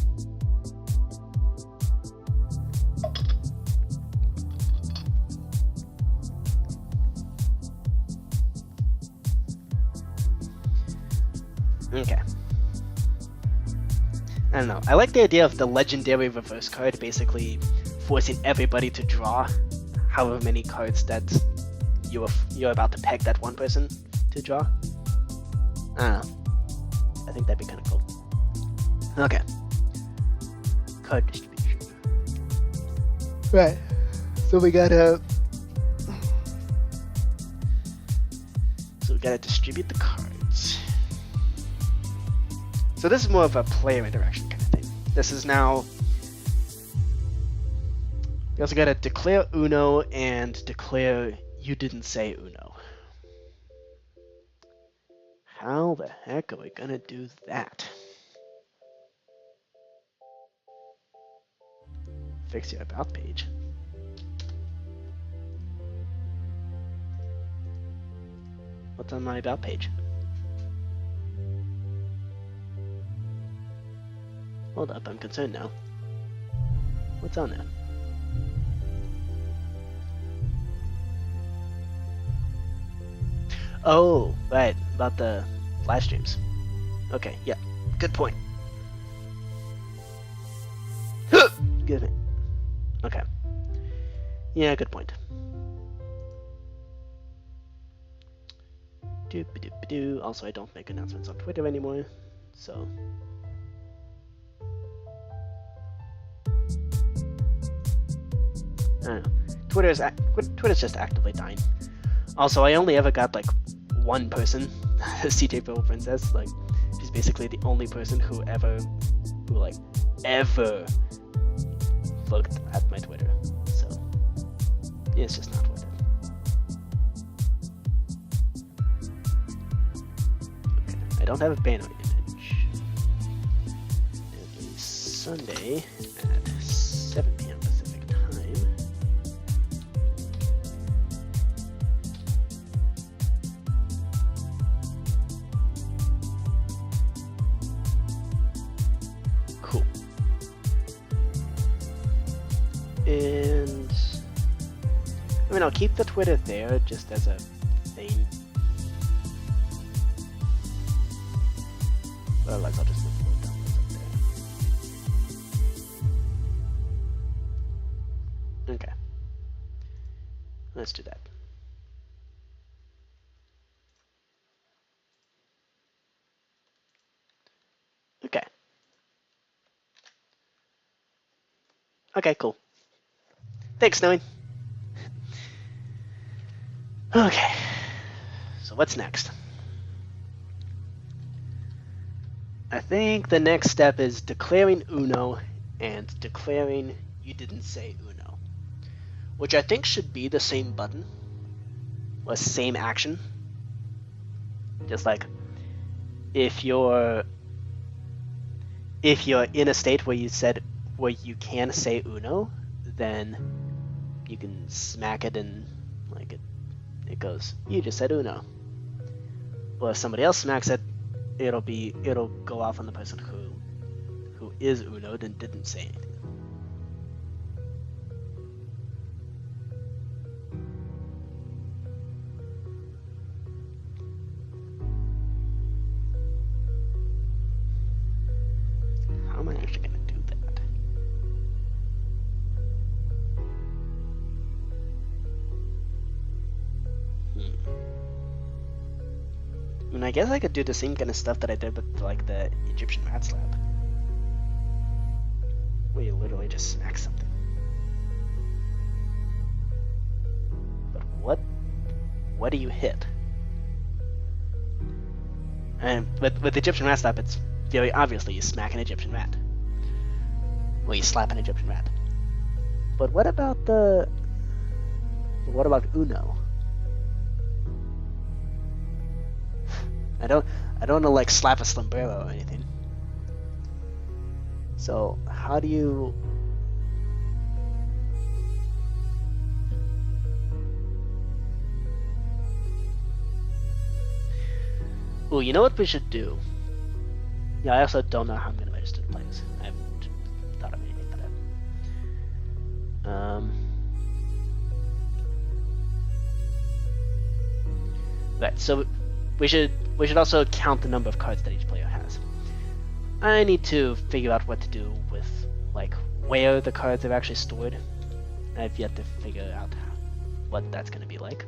Okay. I don't know. I like the idea of the legendary reverse card basically forcing everybody to draw however many cards that you're about to peg that one person to draw. I don't know. I think that'd be kind of cool. Okay. Card distribution. Right. So we gotta distribute the cards. So this is more of a player interaction kind of thing. This is now, we also gotta declare Uno and declare you didn't say Uno. How the heck are we gonna do that? Fix your about page. What's on my about page? Hold up, I'm concerned now. What's on there? Oh, right, about the live streams. Okay, yeah, good point. Good it. Okay. Yeah, good point. Doop-a-doop-a-doo. Also, I don't make announcements on Twitter anymore, so. I don't know. Twitter's just actively dying. Also, I only ever got like one person, CJ Purple Princess. Like, she's basically the only person who ever looked at my Twitter. So it's just not worth it. Okay, I don't have a banner image. Every Sunday at 7 p.m. Pacific time. Cool. And I mean, I'll keep the Twitter there just as a thing. But otherwise, I'll just move forward downloads up there. Okay. Let's do that. Okay. Okay, cool. Thanks, Snowy. Okay, so what's next? I think the next step is declaring Uno and declaring you didn't say Uno, which I think should be the same button or same action. Just like if you're in a state where you can say Uno, then you can smack it and like it goes, you just said Uno. Or if somebody else smacks it, it'll go off on the person who is Uno'd and didn't say anything. How am I actually gonna do that? guess I could do the same kind of stuff that I did with like the Egyptian rat slap. Where you literally just smack something. But what do you hit? And with Egyptian rat slap, it's very obviously you smack an Egyptian rat. Well, you slap an Egyptian rat. But what about Uno? I don't want to like slap a sombrero or anything. So how do you? Oh, you know what we should do? Yeah, I also don't know how I'm going to register the players. I haven't thought of anything for that. Right, so we should also count the number of cards that each player has. I need to figure out what to do with like where the cards are actually stored. I've yet to figure out what that's going to be like.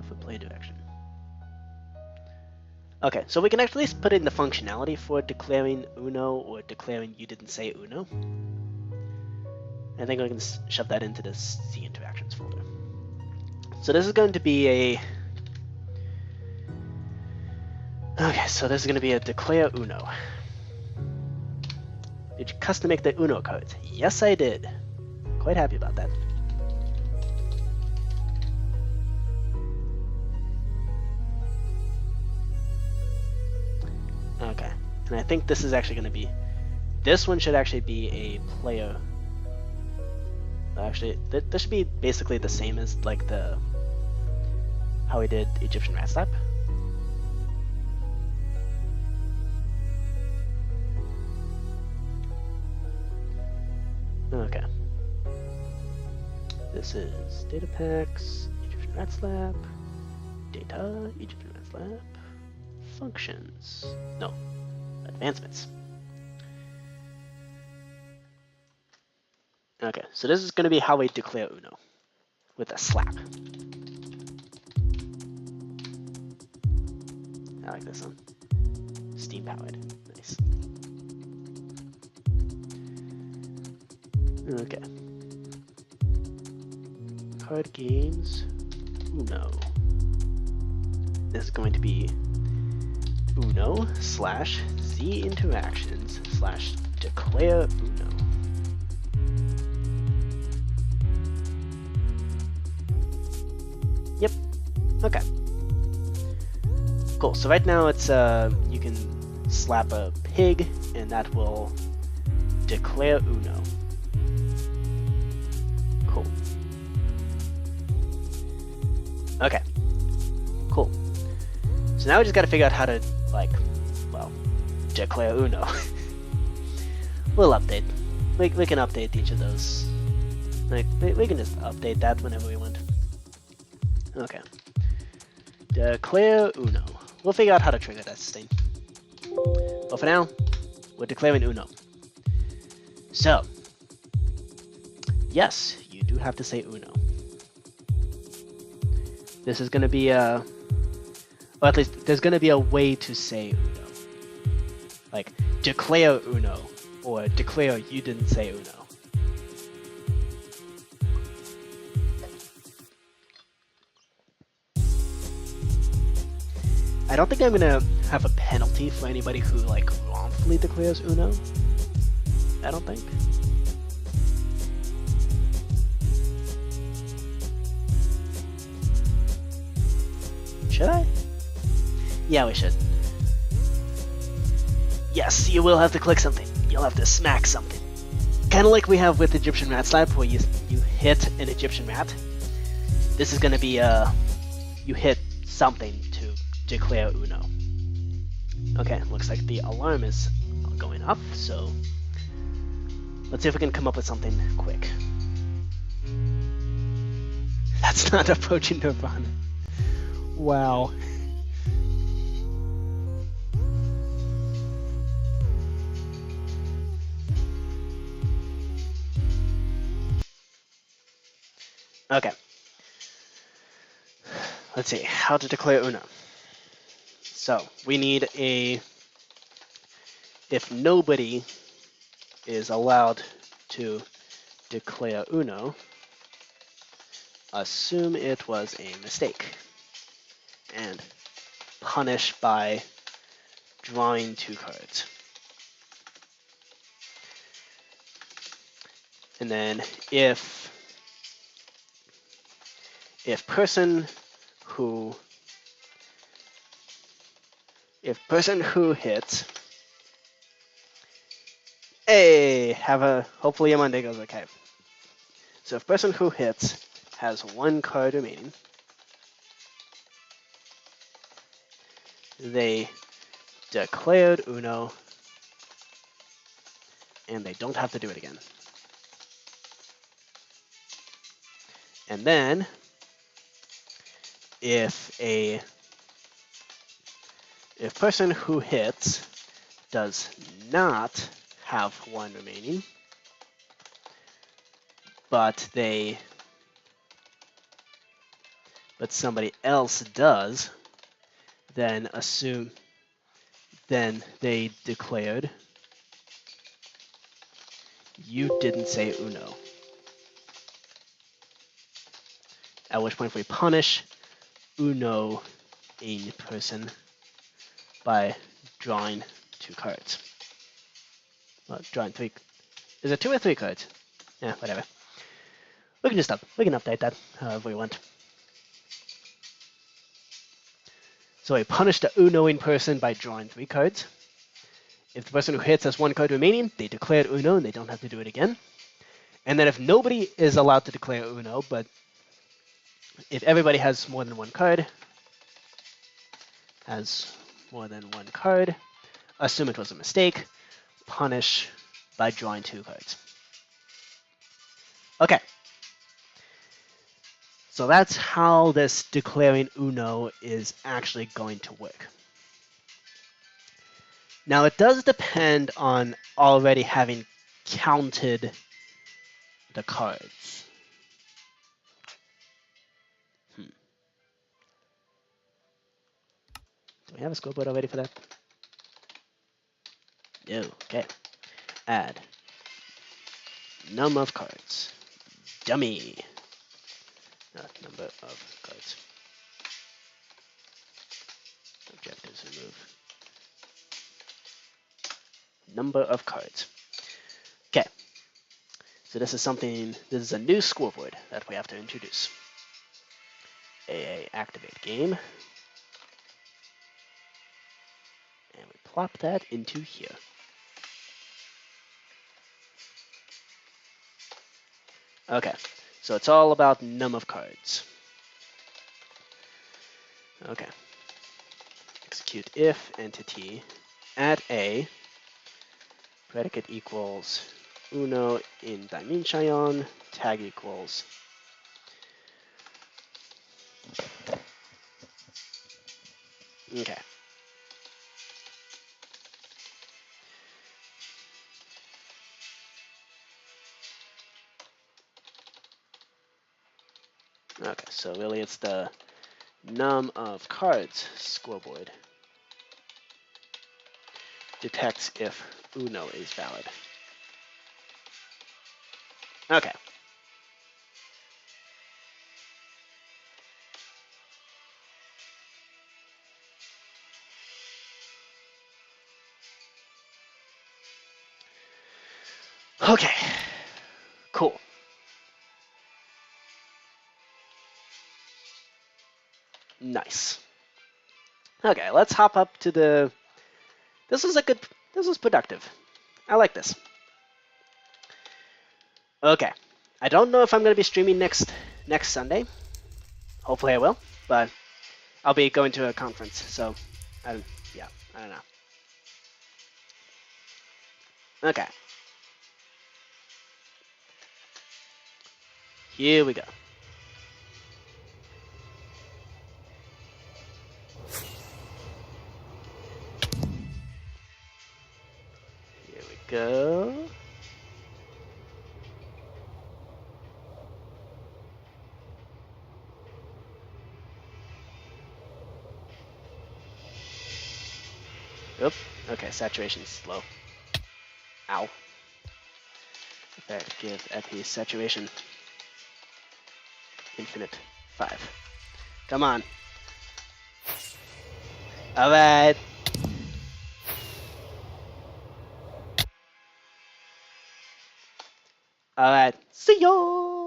For play direction. Okay, so we can at least put in the functionality for declaring Uno or declaring you didn't say Uno. I think we can shove that into this C interactions folder. So this is going to be a... Okay, so this is going to be a declare Uno. Did you custom make the Uno cards? Yes, I did. Quite happy about that. Okay, and I think this is actually going to be... This one should actually be a player... Actually, this should be basically the same as like the... How we did Egyptian rat slap. Okay. This is data packs, Egyptian rat slap, data, Egyptian rat slap, functions, no, advancements. Okay, so this is going to be how we declare Uno, with a slap. I like this one. Steam powered, nice. Okay. Card games, Uno. This is going to be Uno / Z interactions / declare Uno. Yep. Okay. Cool. So right now it's you can slap a pig and that will declare Uno. Cool. Okay. Cool. So now we just got to figure out how to like, well, declare Uno. We'll update. We can update each of those. Like we can just update that whenever we want. Okay. Declare Uno. We'll figure out how to trigger that thing. But for now, we're declaring Uno. So, yes, you do have to say Uno. This is going to be a... Or at least, there's going to be a way to say Uno. Like, declare Uno, or declare you didn't say Uno. I don't think I'm gonna have a penalty for anybody who like wrongfully declares Uno. I don't think. Should I? Yeah, we should. Yes, you will have to click something. You'll have to smack something. Kind of like we have with Egyptian rat slap, where you hit an Egyptian rat. This is gonna be you hit something to declare Uno. Okay, looks like the alarm is going off, so let's see if we can come up with something quick. That's not approaching Nirvana. Wow. Okay. Let's see, how to declare Uno. So we need if nobody is allowed to declare Uno, assume it was a mistake and punish by drawing 2 cards. And then if person who hits, hopefully your Monday goes okay. So if person who hits has 1 card remaining, they declared Uno, and they don't have to do it again. And then if person who hits does not have 1 remaining, but somebody else does, then they declared you didn't say Uno. At which point we punish Uno in person by drawing 2 cards. Well, drawing 3. Is it 2 or 3 cards? Yeah, whatever. We can update that however we want. So we punish the Uno-ing person by drawing 3 cards. If the person who hits has 1 card remaining, they declared Uno and they don't have to do it again. And then if nobody is allowed to declare Uno, but if everybody has more than 1 card, assume it was a mistake, punish by drawing 2 cards. Okay. So that's how this declaring Uno is actually going to work. Now it does depend on already having counted the cards. Do we have a scoreboard already for that? No. Okay. Add num of cards. Dummy. Not number of cards. Objectives remove. Number of cards. Okay. So this is a new scoreboard that we have to introduce. AA activate game. And we plop that into here. Okay, so it's all about num of cards. Okay. Execute if entity at A, predicate equals uno in dimension, tag equals okay. Okay, so really it's the num of cards scoreboard. Detects if uno is valid. Okay. Okay. Cool. Nice. Okay, let's hop up to the... This was productive. I like this. Okay. I don't know if I'm going to be streaming next Sunday. Hopefully I will, but I'll be going to a conference, so I don't know. Okay. Here we go. Here we go. Oop. Okay, saturation's slow. Ow. Effective epi saturation. Infinite 5. Come on. Alright. Alright. See ya!